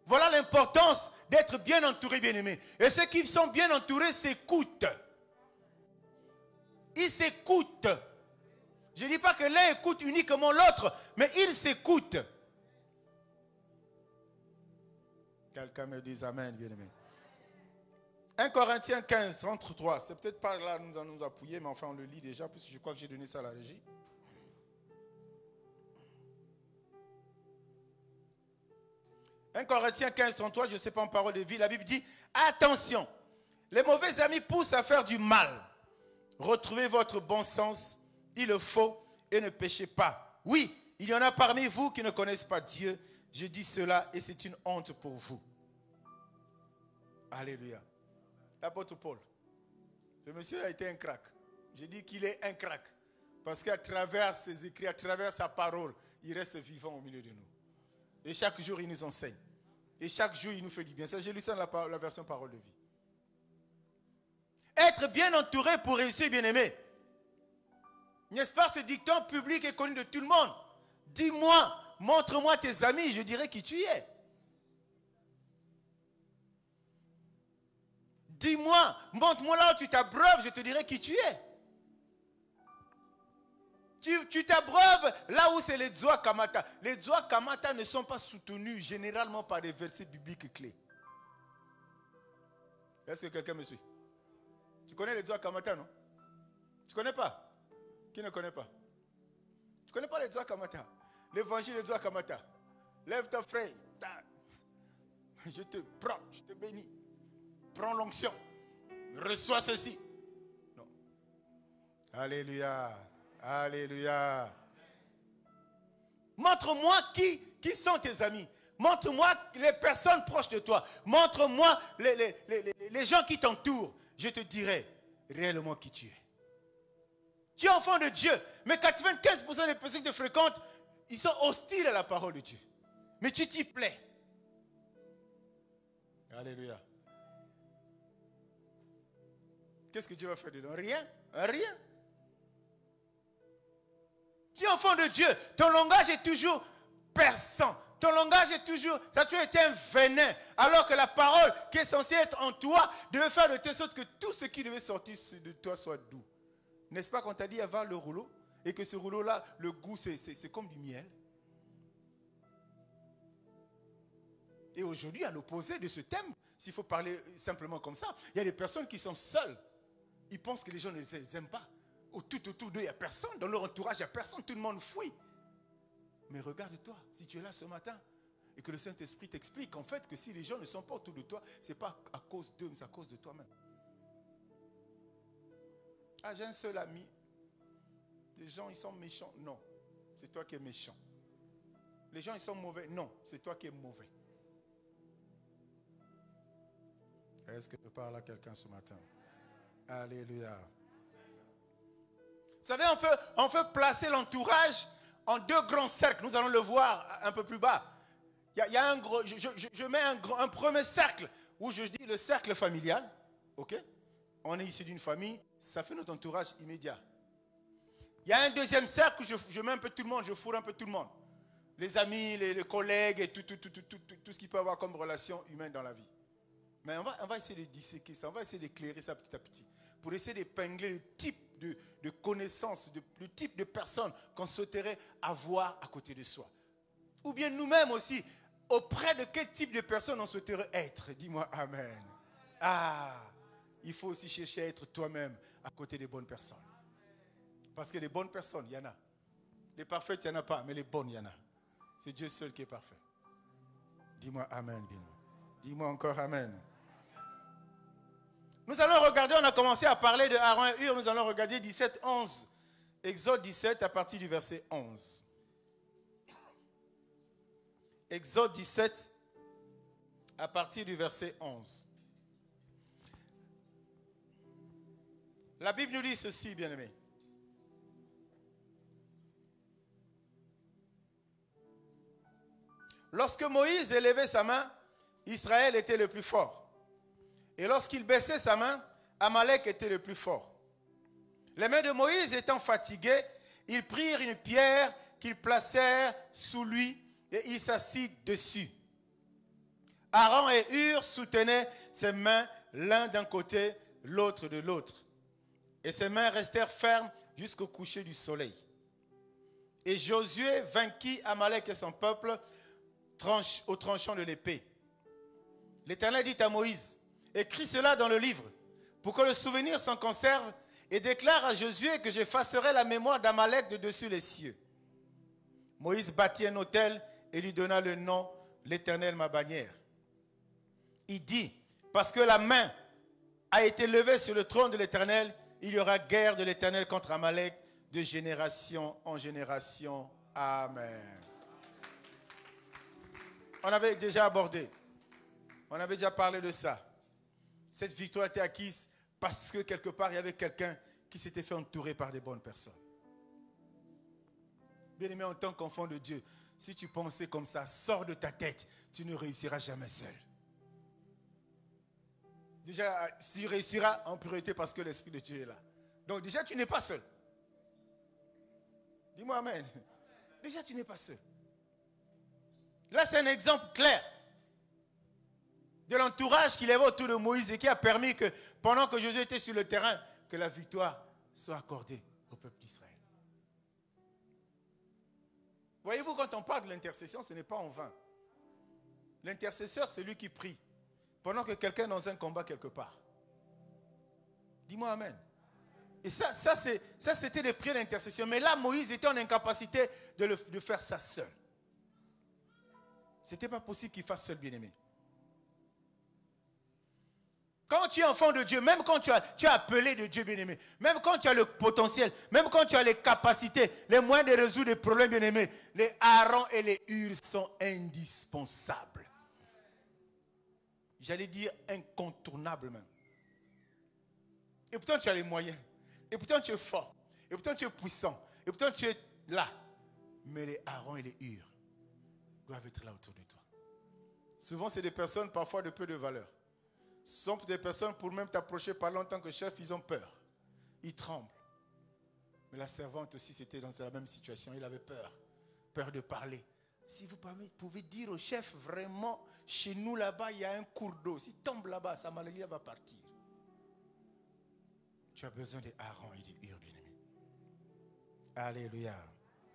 Voilà l'importance d'être bien entouré, bien-aimé. Et ceux qui sont bien entourés s'écoutent. Ils s'écoutent. Je ne dis pas que l'un écoute uniquement l'autre, mais ils s'écoutent. Quelqu'un me dit amen, bien-aimé. 1 Corinthiens 15, 33. C'est peut-être pas là nous allons nous appuyer, mais enfin on le lit déjà, puisque je crois que j'ai donné ça à la régie. « 1 Corinthiens 15, 33, je ne sais pas en parole de vie, la Bible dit, attention, les mauvais amis poussent à faire du mal. Retrouvez votre bon sens, il le faut, et ne péchez pas. Oui, il y en a parmi vous qui ne connaissent pas Dieu. Je dis cela et c'est une honte pour vous. » Alléluia. L'apôtre Paul, ce monsieur a été un crack. Je dis qu'il est un crack. Parce qu'à travers ses écrits, à travers sa parole, il reste vivant au milieu de nous. Et chaque jour, il nous enseigne. Et chaque jour, il nous fait du bien. Ça, j'ai lu ça dans la version parole de vie. Être bien entouré pour réussir, bien-aimé. N'est-ce pas, ce dicton public est connu de tout le monde. Dis-moi, montre-moi tes amis, je dirai qui tu es. Dis-moi, montre-moi là où tu t'abreuves, je te dirai qui tu es. Tu t'abreuves là où c'est les Dzoa Kamata. Les Dzoa Kamata ne sont pas soutenus généralement par des versets bibliques clés. Est-ce que quelqu'un me suit? Tu connais les Dzoa Kamata, non? Tu connais pas? Qui ne connaît pas? Tu connais pas les Dzoa Kamata? L'évangile des Dzoa Kamata. Lève ta frère. Je te prends, je te bénis. Prends l'onction. Reçois ceci. Non. Alléluia. Alléluia. Montre-moi qui sont tes amis. Montre-moi les personnes proches de toi. Montre-moi les gens qui t'entourent. Je te dirai réellement qui tu es. Tu es enfant de Dieu. Mais 95% des personnes que tu fréquentes, ils sont hostiles à la parole de Dieu. Mais tu t'y plais. Alléluia. Qu'est-ce que Dieu va faire dedans? Rien. Rien. Tu es enfant de Dieu. Ton langage est toujours perçant. Ton langage est toujours... Ça a toujours été un venin. Alors que la parole qui est censée être en toi devait faire de telle sorte que tout ce qui devait sortir de toi soit doux. N'est-ce pas qu'on t'a dit avant le rouleau? Et que ce rouleau-là, le goût, c'est comme du miel. Et aujourd'hui, à l'opposé de ce thème, s'il faut parler simplement comme ça, il y a des personnes qui sont seules. Ils pensent que les gens ne les aiment pas. Tout autour d'eux, il n'y a personne. Dans leur entourage, il n'y a personne. Tout le monde fuit. Mais regarde-toi, si tu es là ce matin et que le Saint-Esprit t'explique en fait que si les gens ne sont pas autour de toi, ce n'est pas à cause d'eux, mais c'est à cause de toi-même. Ah, j'ai un seul ami. Les gens, ils sont méchants. Non, c'est toi qui es méchant. Les gens, ils sont mauvais. Non, c'est toi qui es mauvais. Est-ce que je parle à quelqu'un ce matin? Alléluia. Vous savez, on peut placer l'entourage en deux grands cercles. Nous allons le voir un peu plus bas. Il y a un gros, je mets un premier cercle où je dis le cercle familial. Ok? On est issu d'une famille, ça fait notre entourage immédiat. Il y a un deuxième cercle où je mets un peu tout le monde, je fourre un peu tout le monde. Les amis, les collègues et tout ce qu'il peut avoir comme relation humaine dans la vie. Mais on va essayer de disséquer ça, on va essayer d'éclairer ça petit à petit. Pour essayer d'épingler le type de connaissances, le type de personnes qu'on souhaiterait avoir à côté de soi. Ou bien nous-mêmes aussi, auprès de quel type de personnes on souhaiterait être. Dis-moi amen. Ah, il faut aussi chercher à être toi-même à côté des bonnes personnes. Parce que les bonnes personnes, il y en a. Les parfaites, il n'y en a pas, mais les bonnes, il y en a. C'est Dieu seul qui est parfait. Dis-moi amen, bien. Dis-moi encore amen. Nous allons regarder, on a commencé à parler de Aaron et Hur, nous allons regarder 17, 11. Exode 17 à partir du verset 11. Exode 17 à partir du verset 11. La Bible nous dit ceci, bien-aimés. Lorsque Moïse élevait sa main, Israël était le plus fort. Et lorsqu'il baissait sa main, Amalek était le plus fort. Les mains de Moïse étant fatiguées, ils prirent une pierre qu'ils placèrent sous lui et il s'assit dessus. Aaron et Hur soutenaient ses mains l'un d'un côté, l'autre de l'autre. Et ses mains restèrent fermes jusqu'au coucher du soleil. Et Josué vainquit Amalek et son peuple au tranchant de l'épée. L'Éternel dit à Moïse, écris cela dans le livre, pour que le souvenir s'en conserve, et déclare à Josué que j'effacerai la mémoire d'Amalek de dessus les cieux. Moïse bâtit un autel et lui donna le nom, l'Éternel ma bannière. Il dit, parce que la main a été levée sur le trône de l'Éternel, il y aura guerre de l'Éternel contre Amalek de génération en génération. Amen. On avait déjà abordé, on avait déjà parlé de ça. Cette victoire a été acquise parce que quelque part, il y avait quelqu'un qui s'était fait entourer par des bonnes personnes. Bien-aimé, en tant qu'enfant de Dieu, si tu pensais comme ça, sors de ta tête, tu ne réussiras jamais seul. Déjà, tu réussiras en priorité parce que l'Esprit de Dieu est là. Donc déjà, tu n'es pas seul. Dis-moi amen. Déjà, tu n'es pas seul. Là, c'est un exemple clair de l'entourage qu'il y avait autour de Moïse et qui a permis que, pendant que Josué était sur le terrain, que la victoire soit accordée au peuple d'Israël. Voyez-vous, quand on parle de l'intercession, ce n'est pas en vain. L'intercesseur, c'est lui qui prie pendant que quelqu'un est dans un combat quelque part. Dis-moi amen. Et ça c'était des prières d'intercession. Mais là, Moïse était en incapacité de faire ça seul. Ce n'était pas possible qu'il fasse seul, bien-aimé. Quand tu es enfant de Dieu, même quand tu es appelé de Dieu, bien-aimé, même quand tu as le potentiel, même quand tu as les capacités, les moyens de résoudre des problèmes, bien-aimé, les Aaron et les Hur sont indispensables. J'allais dire incontournables même. Et pourtant tu as les moyens. Et pourtant tu es fort. Et pourtant tu es puissant. Et pourtant tu es là. Mais les Aaron et les Hur doivent être là autour de toi. Souvent c'est des personnes parfois de peu de valeur. Ce sont des personnes pour même t'approcher parler en tant que chef, ils ont peur. Ils tremblent. Mais la servante aussi c'était dans la même situation. Il avait peur. Peur de parler. Si vous pouvez dire au chef, vraiment, chez nous là-bas, il y a un cours d'eau. S'il tombe là-bas, sa maladie va partir. Tu as besoin des Aaron et des Hur, bien-aimés. Alléluia.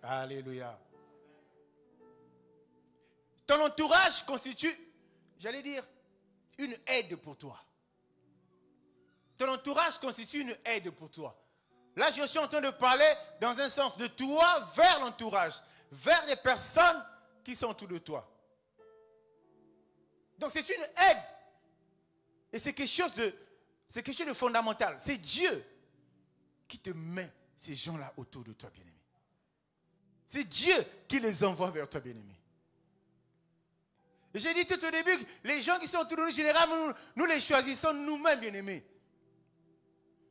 Alléluia. Ton entourage constitue, j'allais dire, une aide pour toi. Ton entourage constitue une aide pour toi. Là, je suis en train de parler dans un sens de toi vers l'entourage, vers les personnes qui sont autour de toi. Donc c'est une aide. Et c'est quelque chose de fondamental. C'est Dieu qui te met ces gens-là autour de toi, bien-aimé. C'est Dieu qui les envoie vers toi, bien-aimé. Et j'ai dit tout au début, les gens qui sont autour de nous, généralement, nous les choisissons nous-mêmes, bien-aimés.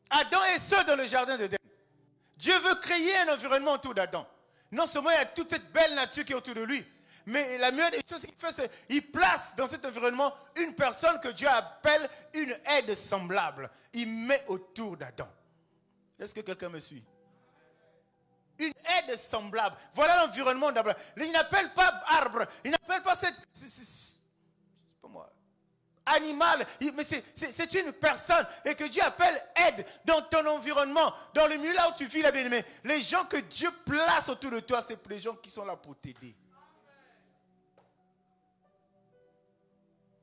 Adam est seul dans le jardin d'Éden. Dieu veut créer un environnement autour d'Adam. Non seulement il y a toute cette belle nature qui est autour de lui, mais la meilleure des choses qu'il fait, c'est qu'il place dans cet environnement une personne que Dieu appelle une aide semblable. Il met autour d'Adam. Est-ce que quelqu'un me suit? Une aide semblable. Voilà l'environnement d'Abraham. Il n'appelle pas arbre. Il n'appelle pas cette... C'est pas moi. Animal. Mais c'est une personne. Et que Dieu appelle aide dans ton environnement. Dans le milieu là où tu vis, la bien-aimée. Les gens que Dieu place autour de toi, c'est les gens qui sont là pour t'aider.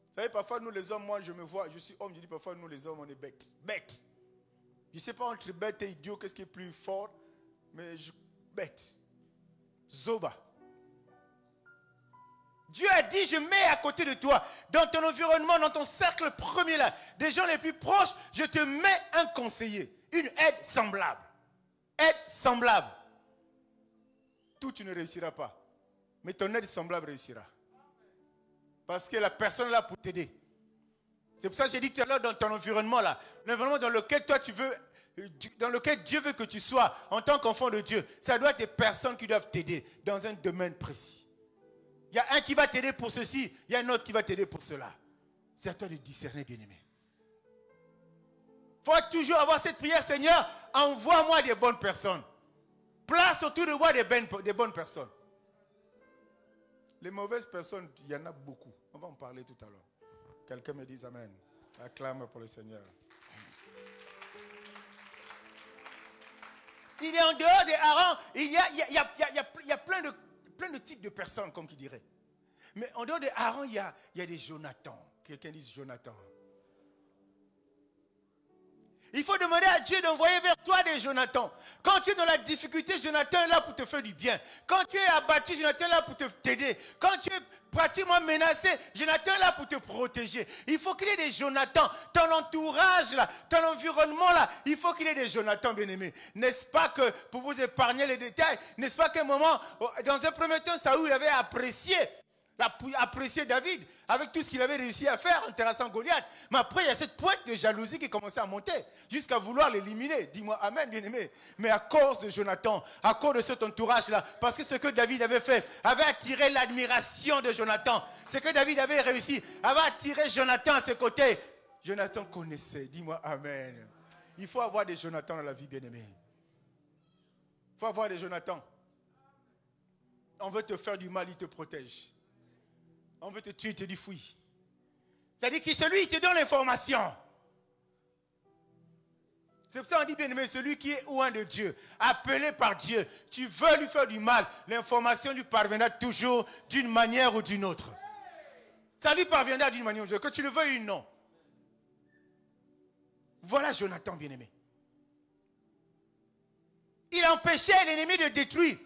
Vous savez, parfois nous les hommes, moi je me vois, je suis homme, je dis parfois nous les hommes on est bêtes. Bêtes. Je ne sais pas entre bête et idiot, qu'est-ce qui est plus fort, mais bête. Zoba. Dieu a dit, je mets à côté de toi, dans ton environnement, dans ton cercle premier là, des gens les plus proches, je te mets un conseiller, une aide semblable. Aide semblable. Tout tu ne réussiras pas, mais ton aide semblable réussira. Parce que la personne est là pour t'aider. C'est pour ça que j'ai dit tout à l'heure, dans ton environnement là, l'environnement dans lequel toi tu veux, dans lequel Dieu veut que tu sois en tant qu'enfant de Dieu, ça doit être des personnes qui doivent t'aider dans un domaine précis. Il y a un qui va t'aider pour ceci, il y a un autre qui va t'aider pour cela. C'est à toi de discerner, bien-aimé. Il faut toujours avoir cette prière, Seigneur, envoie-moi des bonnes personnes. Place autour de moi des bonnes personnes. Les mauvaises personnes, il y en a beaucoup. On va en parler tout à l'heure. Quelqu'un me dise Amen. Acclame pour le Seigneur. Il est en dehors des harengs. Il y a plein de types de personnes, comme qui dirait. Mais en dehors des harengs, il y a des Jonathan. Quelqu'un dit Jonathan. Il faut demander à Dieu d'envoyer vers toi des Jonathan. Quand tu es dans la difficulté, Jonathan est là pour te faire du bien. Quand tu es abattu, Jonathan est là pour t'aider. Quand tu es pratiquement menacé, Jonathan est là pour te protéger. Il faut qu'il y ait des Jonathan. Ton entourage, là, ton environnement, là, il faut qu'il y ait des Jonathan, bien-aimés. N'est-ce pas que, pour vous épargner les détails, n'est-ce pas qu'à un moment, dans un premier temps, Saoul avait apprécié David avec tout ce qu'il avait réussi à faire en terrassant Goliath. Mais après, il y a cette pointe de jalousie qui commençait à monter jusqu'à vouloir l'éliminer. Dis-moi Amen, bien-aimé. Mais à cause de Jonathan, à cause de cet entourage-là, parce que ce que David avait fait avait attiré l'admiration de Jonathan. Ce que David avait réussi avait attiré Jonathan à ses côtés. Jonathan connaissait. Dis-moi Amen. Il faut avoir des Jonathan dans la vie, bien-aimé. Il faut avoir des Jonathan. On veut te faire du mal, il te protège. On veut te tuer, il te dit fouille. C'est-à-dire que celui qui te donne l'information. C'est pour ça qu'on dit, bien aimé, celui qui est loin de Dieu, appelé par Dieu, tu veux lui faire du mal, l'information lui parviendra toujours d'une manière ou d'une autre. Ça lui parviendra d'une manière ou d'une autre, que tu le veuilles ou non. Voilà Jonathan, bien aimé. Il empêchait l'ennemi de détruire,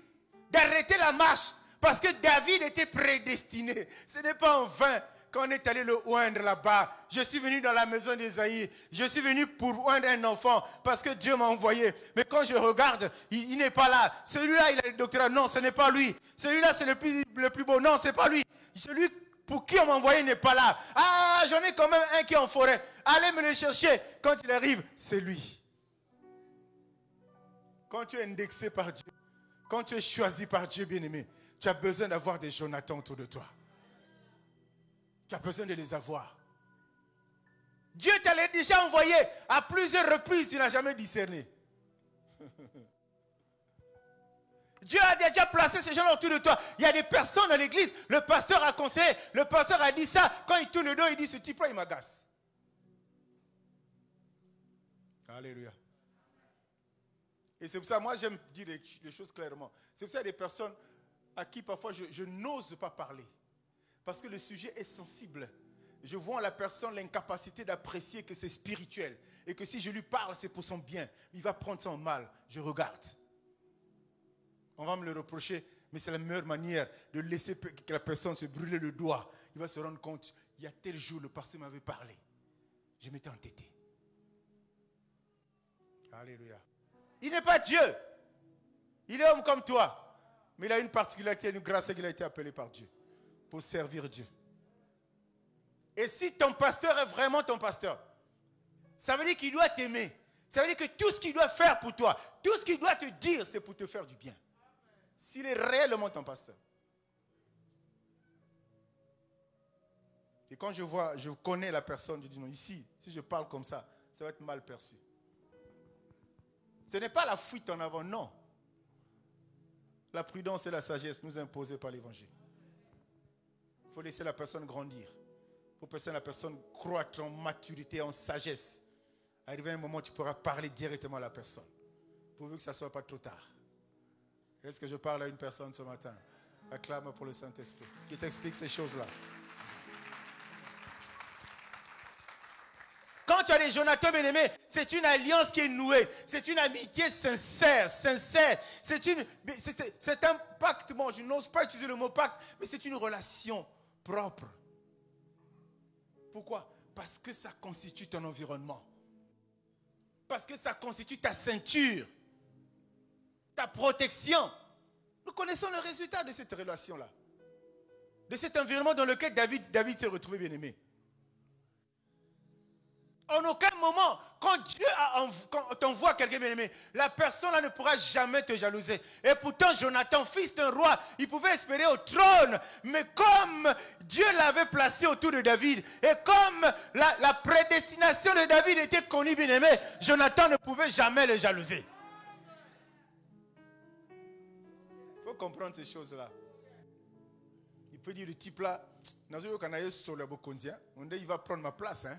d'arrêter la marche. Parce que David était prédestiné. Ce n'est pas en vain qu'on est allé le oindre là-bas. Je suis venu dans la maison d'Ésaïe. Je suis venu pour oindre un enfant parce que Dieu m'a envoyé. Mais quand je regarde, il n'est pas là. Celui-là, il a le doctorat. Non, ce n'est pas lui. Celui-là, c'est le plus beau. Non, ce n'est pas lui. Celui pour qui on m'a envoyé n'est pas là. Ah, j'en ai quand même un qui est en forêt. Allez me le chercher. Quand il arrive, c'est lui. Quand tu es indexé par Dieu, quand tu es choisi par Dieu, bien-aimé, tu as besoin d'avoir des Jonathan autour de toi. Tu as besoin de les avoir. Dieu t'a déjà envoyé à plusieurs reprises, tu n'as jamais discerné. Dieu a déjà placé ces gens autour de toi. Il y a des personnes dans l'église, le pasteur a conseillé, le pasteur a dit ça. Quand il tourne le dos, il dit, ce type-là, il m'agace. Alléluia. Et c'est pour ça, moi j'aime dire les choses clairement. C'est pour ça qu'il y a des personnes à qui parfois je n'ose pas parler. Parce que le sujet est sensible. Je vois en la personne l'incapacité d'apprécier que c'est spirituel. Et que si je lui parle, c'est pour son bien. Il va prendre ça en mal. Je regarde. On va me le reprocher, mais c'est la meilleure manière de laisser que la personne se brûler le doigt. Il va se rendre compte, il y a tel jour, le pasteur m'avait parlé. Je m'étais entêté. Alléluia. Il n'est pas Dieu. Il est homme comme toi. Mais il a une particularité, une grâce qu'il a été appelé par Dieu pour servir Dieu. Et si ton pasteur est vraiment ton pasteur, ça veut dire qu'il doit t'aimer. Ça veut dire que tout ce qu'il doit faire pour toi, tout ce qu'il doit te dire, c'est pour te faire du bien. S'il est réellement ton pasteur. Et quand je connais la personne, je dis non, ici, si je parle comme ça va être mal perçu. Ce n'est pas la fuite en avant, non. La prudence et la sagesse nous imposées par l'évangile. Il faut laisser la personne grandir. Il faut laisser la personne croître en maturité, en sagesse. Arrivé à un moment où tu pourras parler directement à la personne. Pourvu que ça ne soit pas trop tard. Est-ce que je parle à une personne ce matin? Acclame pour le Saint-Esprit qui t'explique ces choses-là. Quand tu as des Jonathan bien-aimés, c'est une alliance qui est nouée. C'est une amitié sincère. C'est un pacte. Bon, je n'ose pas utiliser le mot pacte, mais c'est une relation propre. Pourquoi? Parce que ça constitue ton environnement. Parce que ça constitue ta ceinture. Ta protection. Nous connaissons le résultat de cette relation-là. De cet environnement dans lequel David s'est retrouvé bien-aimé. En aucun moment, quand Dieu t'envoie quelqu'un bien-aimé, la personne-là ne pourra jamais te jalouser. Et pourtant, Jonathan, fils d'un roi, il pouvait espérer au trône. Mais comme Dieu l'avait placé autour de David, et comme la prédestination de David était connue bien-aimé, Jonathan ne pouvait jamais le jalouser. Il faut comprendre ces choses-là. Il peut dire le type là, il va prendre ma place. Hein?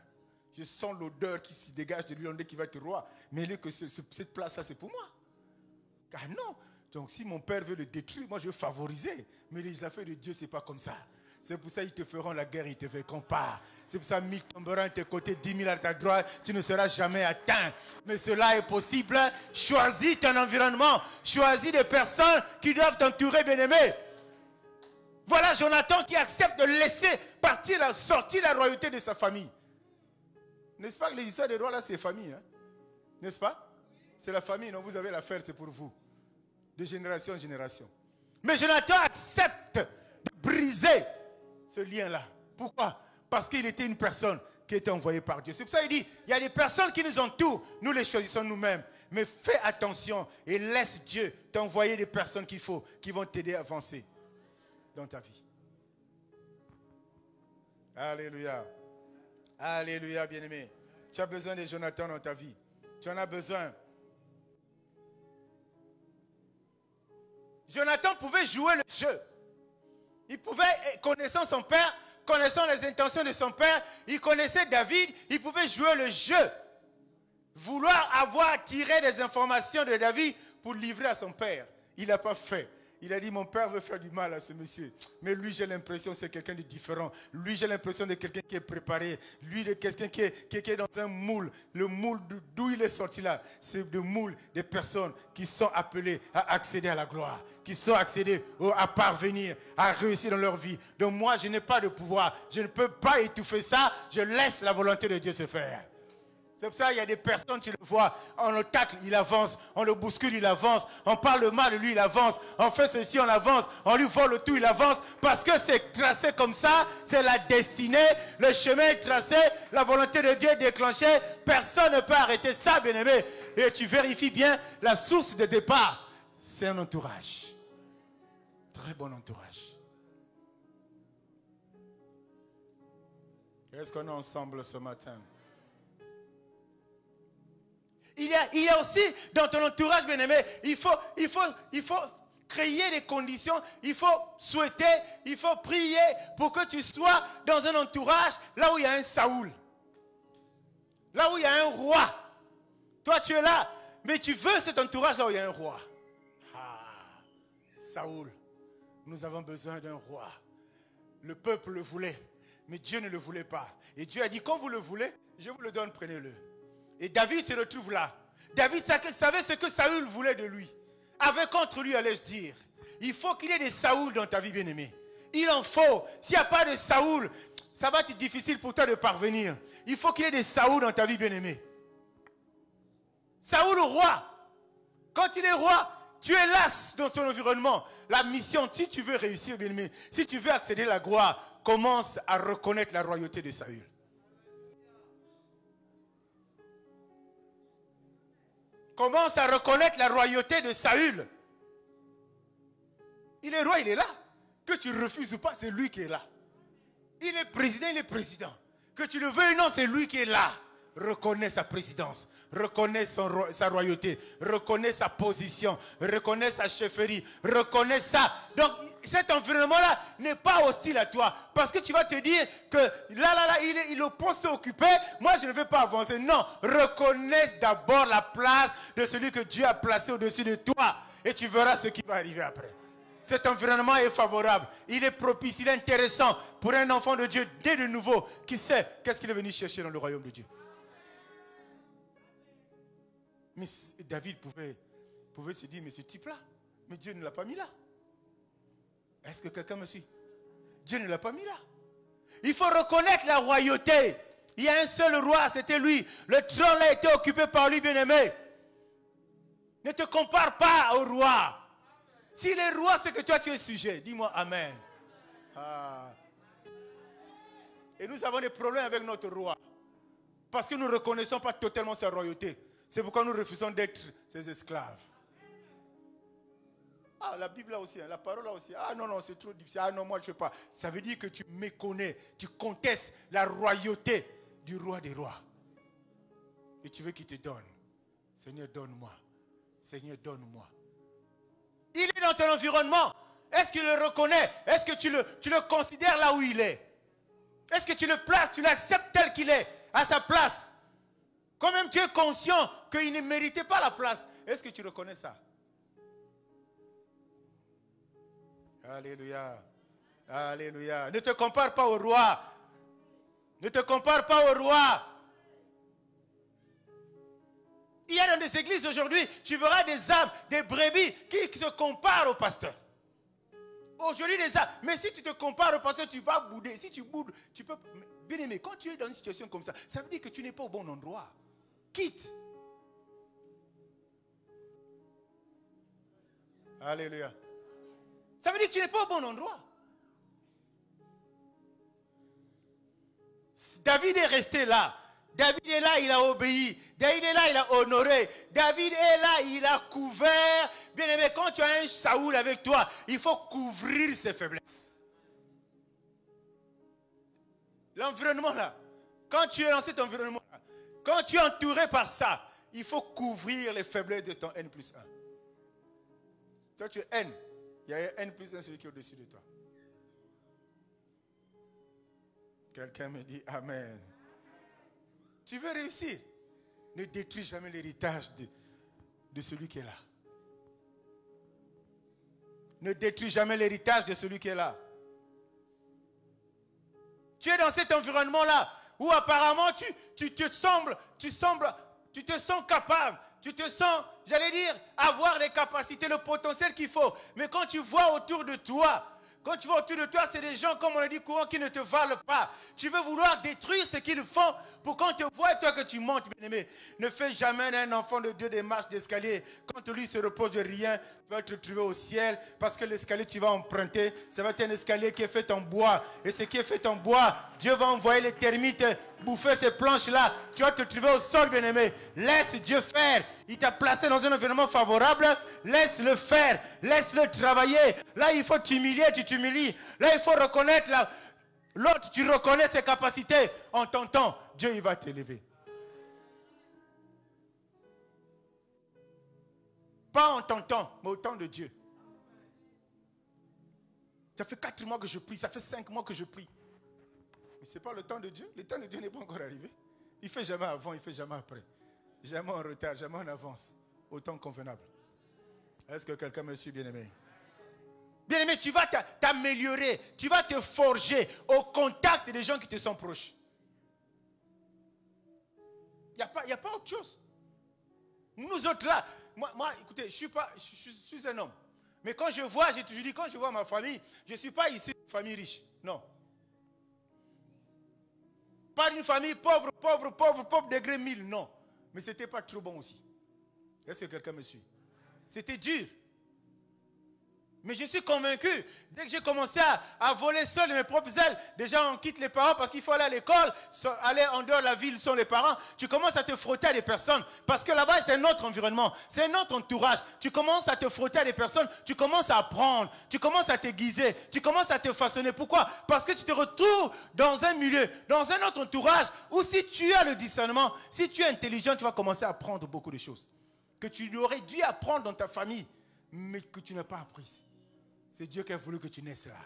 Je sens l'odeur qui se dégage de lui, on dit qu'il va être roi. Mais lui, que cette place-là, c'est pour moi. Ah non. Donc si mon père veut le détruire, moi je veux favoriser. Mais les affaires de Dieu, ce n'est pas comme ça. C'est pour ça qu'ils te feront la guerre, ils te verront pas. C'est pour ça 1000 tomberont à tes côtés, 10 000 à ta droite, tu ne seras jamais atteint. Mais cela est possible. Choisis ton environnement. Choisis des personnes qui doivent t'entourer, bien-aimé. Voilà Jonathan qui accepte de laisser sortir la royauté de sa famille. N'est-ce pas que les histoires des rois là, c'est famille, hein? N'est-ce pas? C'est la famille, non? Vous avez l'affaire, c'est pour vous. De génération en génération. Mais Jonathan accepte de briser ce lien-là. Pourquoi? Parce qu'il était une personne qui était envoyée par Dieu. C'est pour ça qu'il dit, il y a des personnes qui nous entourent, nous les choisissons nous-mêmes. Mais fais attention et laisse Dieu t'envoyer des personnes qu'il faut, qui vont t'aider à avancer dans ta vie. Alléluia. Alléluia, bien-aimé. Tu as besoin de Jonathan dans ta vie. Tu en as besoin. Jonathan pouvait jouer le jeu. Il pouvait, connaissant son père, connaissant les intentions de son père, il connaissait David, il pouvait jouer le jeu. Vouloir avoir tiré des informations de David pour livrer à son père. Il n'a pas fait. Il a dit, mon père veut faire du mal à ce monsieur. Mais lui, j'ai l'impression que c'est quelqu'un de différent. Lui, j'ai l'impression de quelqu'un qui est préparé. Lui, de quelqu'un qui est dans un moule. Le moule d'où il est sorti là, c'est le moule des personnes qui sont appelées à accéder à la gloire. Qui sont accédées à parvenir, à réussir dans leur vie. Donc moi, je n'ai pas de pouvoir. Je ne peux pas étouffer ça. Je laisse la volonté de Dieu se faire. C'est pour ça qu'il y a des personnes, tu le vois, on le tacle, il avance, on le bouscule, il avance, on parle mal de lui, il avance, on fait ceci, on avance, on lui vole tout, il avance, parce que c'est tracé comme ça, c'est la destinée, le chemin est tracé, la volonté de Dieu est déclenchée, personne ne peut arrêter ça, bien-aimé. Et tu vérifies bien, la source de départ, c'est un entourage. Très bon entourage. Est-ce qu'on est ensemble ce matin? Il y a aussi dans ton entourage, bien-aimé, il faut créer des conditions, il faut souhaiter, il faut prier pour que tu sois dans un entourage là où il y a un Saoul. Là où il y a un roi. Toi, tu es là, mais tu veux cet entourage là où il y a un roi. Ah, Saoul, nous avons besoin d'un roi. Le peuple le voulait, mais Dieu ne le voulait pas. Et Dieu a dit, quand vous le voulez, je vous le donne, prenez-le. Et David se retrouve là. David savait ce que Saoul voulait de lui. Avec contre lui, allais-je dire. Il faut qu'il y ait des Saoul dans ta vie, bien-aimée. Il en faut. S'il n'y a pas de Saoul, ça va être difficile pour toi de parvenir. Il faut qu'il y ait des Saoul dans ta vie, bien-aimée. Saoul, le roi. Quand il est roi, tu es là dans ton environnement. La mission, si tu veux réussir, bien-aimé, si tu veux accéder à la gloire, commence à reconnaître la royauté de Saül. Commence à reconnaître la royauté de Saül. Il est roi, il est là. Que tu refuses ou pas, c'est lui qui est là. Il est président. Que tu le veuilles ou non, c'est lui qui est là. Reconnais sa présidence. Reconnais sa royauté. Reconnais sa position. Reconnais sa chefferie. Reconnais ça. Donc, cet environnement-là n'est pas hostile à toi. Parce que tu vas te dire que là, il est au poste occupé. Moi, je ne vais pas avancer. Non. Reconnais d'abord la place de celui que Dieu a placé au-dessus de toi. Et tu verras ce qui va arriver après. Cet environnement est favorable. Il est propice. Il est intéressant pour un enfant de Dieu dès de nouveau qui sait qu'est-ce qu'il est venu chercher dans le royaume de Dieu. Mais David pouvait se dire, mais ce type-là, mais Dieu ne l'a pas mis là. Est-ce que quelqu'un me suit? Dieu ne l'a pas mis là. Il faut reconnaître la royauté. Il y a un seul roi, c'était lui. Le trône a été occupé par lui, bien-aimé. Ne te compare pas au roi. Si le roi, c'est que toi tu es sujet, dis-moi amen. Ah. Et nous avons des problèmes avec notre roi. Parce que nous ne reconnaissons pas totalement sa royauté. C'est pourquoi nous refusons d'être ses esclaves. Ah, la Bible là aussi, la parole là aussi. Ah non, c'est trop difficile. Ah non, moi je ne fais pas. Ça veut dire que tu méconnais, tu contestes la royauté du roi des rois. Et tu veux qu'il te donne. Seigneur, donne-moi. Seigneur, donne-moi. Il est dans ton environnement. Est-ce qu'il le reconnaît? Est-ce que tu le considères là où il est? Est-ce que tu le places, tu l'acceptes tel qu'il est, à sa place? Quand même tu es conscient qu'il ne méritait pas la place. Est-ce que tu reconnais ça? Alléluia. Alléluia. Ne te compare pas au roi. Ne te compare pas au roi. Il y a dans des églises aujourd'hui, tu verras des âmes, des brebis qui se comparent au pasteur. Aujourd'hui, des âmes. Mais si tu te compares au pasteur, tu vas bouder. Si tu boudes, tu peux... Bien aimé, quand tu es dans une situation comme ça, ça veut dire que tu n'es pas au bon endroit. Quitte. Alléluia. Ça veut dire que tu n'es pas au bon endroit. David est resté là. David est là, il a obéi. David est là, il a honoré. David est là, il a couvert. Bien aimé, quand tu as un Saoul avec toi, il faut couvrir ses faiblesses. L'environnement là, quand tu es dans cet environnement là, quand tu es entouré par ça, il faut couvrir les faiblesses de ton N+1. Toi tu es N, il y a un N+1 celui qui est au-dessus de toi. Quelqu'un me dit Amen. Tu veux réussir? Ne détruis jamais l'héritage de celui qui est là. Ne détruis jamais l'héritage de celui qui est là. Tu es dans cet environnement-là où apparemment tu te sens capable. Tu te sens, j'allais dire, avoir les capacités, le potentiel qu'il faut. Mais quand tu vois autour de toi, c'est des gens, comme on a dit courant, qui ne te valent pas. Tu veux vouloir détruire ce qu'ils font pour qu'on te voie et toi que tu montes, bien-aimé. Ne fais jamais un enfant de Dieu des marches d'escalier. Quand lui se repose de rien, tu vas te retrouver au ciel parce que l'escalier que tu vas emprunter, ça va être un escalier qui est fait en bois. Et ce qui est fait en bois, Dieu va envoyer les termites bouffer ces planches-là. Tu vas te retrouver au sol, bien-aimé. Laisse Dieu faire. Il t'a placé dans un environnement favorable. Laisse-le faire. Laisse-le travailler. Là, il faut t'humilier, tu t'humilies. Là, il faut reconnaître l'autre. Tu reconnais ses capacités. En t'entendant, Dieu, il va t'élever. Pas en t'entendant, mais au temps de Dieu. Ça fait 4 mois que je prie. Ça fait 5 mois que je prie. Mais ce n'est pas le temps de Dieu. Le temps de Dieu n'est pas encore arrivé. Il ne fait jamais avant, il ne fait jamais après. Jamais en retard, jamais en avance. Au temps convenable. Est-ce que quelqu'un me suit, bien-aimé? Bien-aimé, tu vas t'améliorer. Tu vas te forger au contact des gens qui te sont proches. Il n'y a pas autre chose. Nous autres là, moi écoutez, je suis un homme. Mais quand je vois, j'ai toujours dit, quand je vois ma famille, je ne suis pas ici une famille riche. Non. Pas d'une famille pauvre, degré 1000, non. Mais ce n'était pas trop bon aussi. Est-ce que quelqu'un me suit? C'était dur. Mais je suis convaincu, dès que j'ai commencé à voler seul de mes propres ailes, déjà on quitte les parents parce qu'il faut aller à l'école, aller en dehors de la ville sont les parents, tu commences à te frotter à des personnes, parce que là-bas c'est un autre environnement, c'est un autre entourage, tu commences à te frotter à des personnes, tu commences à apprendre, tu commences à t'aiguiser, tu commences à te façonner. Pourquoi? Parce que tu te retrouves dans un milieu, dans un autre entourage, où si tu as le discernement, si tu es intelligent, tu vas commencer à apprendre beaucoup de choses, que tu aurais dû apprendre dans ta famille, mais que tu n'as pas appris. C'est Dieu qui a voulu que tu naisses là.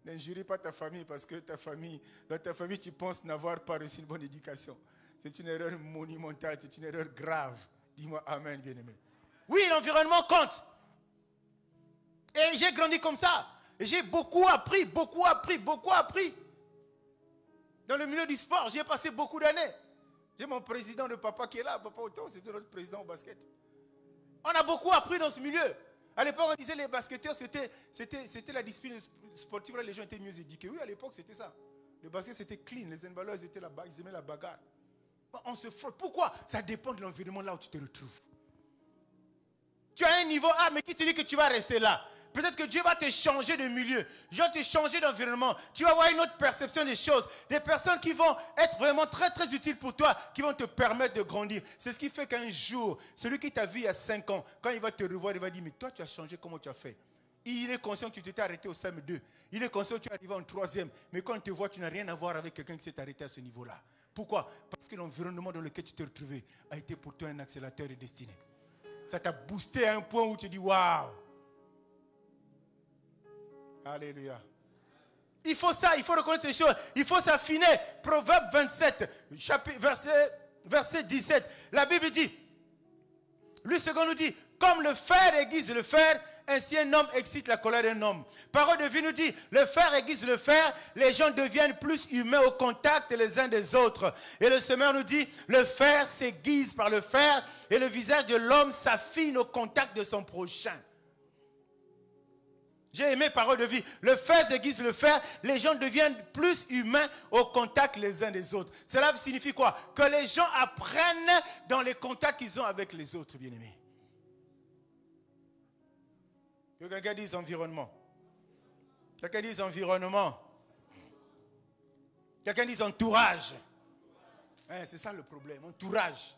N'injurie pas ta famille parce que dans ta famille, tu penses n'avoir pas reçu une bonne éducation. C'est une erreur monumentale, c'est une erreur grave. Dis-moi amen, bien-aimé. Oui, l'environnement compte. Et j'ai grandi comme ça. Et j'ai beaucoup appris. Dans le milieu du sport, j'ai passé beaucoup d'années. J'ai mon président de papa qui est là. Papa Otto, c'était notre président au basket. On a beaucoup appris dans ce milieu. À l'époque, on disait les basketteurs, c'était la discipline sportive. Là, les gens étaient mieux éduqués. Oui, à l'époque, c'était ça. Le basket, c'était clean. Les handballeurs, ils aimaient la bagarre. On se frotte. Pourquoi? Ça dépend de l'environnement là où tu te retrouves. Tu as un niveau A, mais qui te dit que tu vas rester là? Peut-être que Dieu va te changer de milieu. Dieu va te changer d'environnement. Tu vas avoir une autre perception des choses. Des personnes qui vont être vraiment très très utiles pour toi, qui vont te permettre de grandir. C'est ce qui fait qu'un jour, celui qui t'a vu il y a 5 ans, quand il va te revoir, il va dire, mais toi tu as changé, comment tu as fait? Il est conscient que tu t'étais arrêté au CM2. Il est conscient que tu es arrivé en 3e. Mais quand il te voit, tu n'as rien à voir avec quelqu'un qui s'est arrêté à ce niveau-là. Pourquoi? Parce que l'environnement dans lequel tu t'es retrouvé a été pour toi un accélérateur de destinée. Ça t'a boosté à un point où tu dis waouh. Alléluia. Il faut ça, il faut reconnaître ces choses. Il faut s'affiner. Proverbe 27, verset 17. La Bible dit, lui second nous dit, comme le fer aiguise le fer, ainsi un homme excite la colère d'un homme. Parole de vie nous dit, le fer aiguise le fer, les gens deviennent plus humains au contact les uns des autres. Et le semeur nous dit, le fer s'aiguise par le fer et le visage de l'homme s'affine au contact de son prochain. J'ai aimé parole de vie. Le fer s'aiguise le fer, les gens deviennent plus humains au contact les uns des autres. Cela signifie quoi? Que les gens apprennent dans les contacts qu'ils ont avec les autres, bien-aimés. Que quelqu'un dise environnement. Quelqu'un dise environnement. Quelqu'un dise entourage. C'est ça le problème, entourage.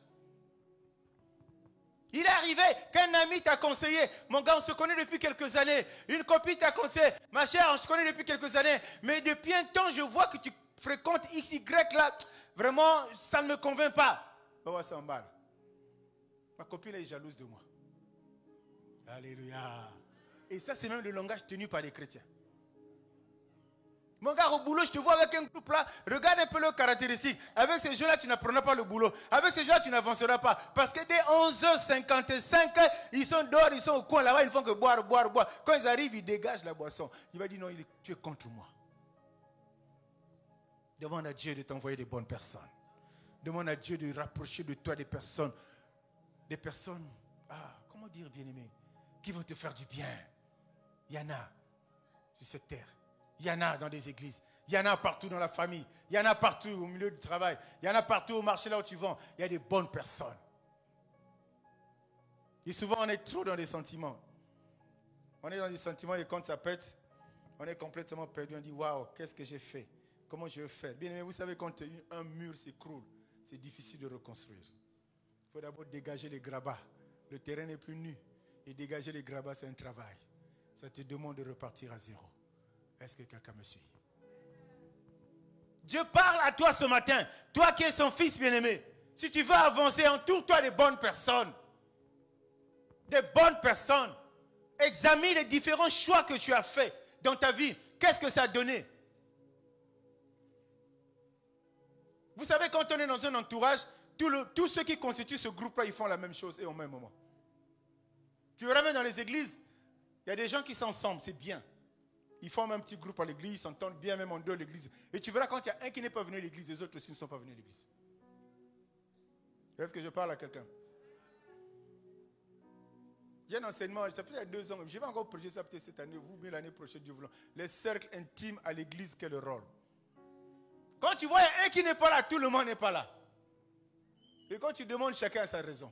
Il est arrivé qu'un ami t'a conseillé, mon gars, on se connaît depuis quelques années. Une copine t'a conseillé, ma chère, on se connaît depuis quelques années. Mais depuis un temps, je vois que tu fréquentes XY là. Vraiment, ça ne me convainc pas. On va s'emballer. Ma copine est jalouse de moi. Alléluia. Et ça, c'est même le langage tenu par les chrétiens. Mon gars, au boulot, je te vois avec un groupe là. Regarde un peu leurs caractéristiques. Avec ces gens-là, tu n'apprendras pas le boulot. Avec ces gens-là, tu n'avanceras pas. Parce que dès 11h55, ils sont dehors, ils sont au coin là-bas, ils ne font que boire. Quand ils arrivent, ils dégagent la boisson. Il va dire non, tu es contre moi. Demande à Dieu de t'envoyer des bonnes personnes. Demande à Dieu de rapprocher de toi des personnes, comment dire, bien-aimé, qui vont te faire du bien. Il y en a sur cette terre. Il y en a dans des églises. Il y en a partout dans la famille. Il y en a partout au milieu du travail. Il y en a partout au marché là où tu vends. Il y a des bonnes personnes. Et souvent, on est trop dans des sentiments. On est dans des sentiments et quand ça pète, on est complètement perdu. On dit, waouh, qu'est-ce que j'ai fait? Comment je vais faire? Bien aimé, vous savez, quand un mur s'écroule, c'est difficile de reconstruire. Il faut d'abord dégager les grabats. Le terrain n'est plus nu. Et dégager les grabats, c'est un travail. Ça te demande de repartir à zéro. Est-ce que quelqu'un me suit? Dieu parle à toi ce matin. Toi qui es son fils bien-aimé. Si tu veux avancer, entoure-toi des bonnes personnes. Des bonnes personnes. Examine les différents choix que tu as faits dans ta vie. Qu'est-ce que ça a donné? Vous savez, quand on est dans un entourage, tous ceux qui constituent ce groupe-là, ils font la même chose et au même moment. Tu verras même dans les églises, il y a des gens qui sont ensemble, c'est bien. Ils forment un petit groupe à l'église, ils s'entendent bien même en dehors de l'église. Et tu verras quand il y a un qui n'est pas venu à l'église, les autres aussi ne sont pas venus à l'église. Est-ce que je parle à quelqu'un? J'ai un enseignement, ça fait il y a 2 ans, je vais encore prêcher ça peut-être cette année, vous, mais l'année prochaine, Dieu voulant. Les cercles intimes à l'église, quel rôle? Quand tu vois un qui n'est pas là, tout le monde n'est pas là. Et quand tu demandes, chacun a sa raison.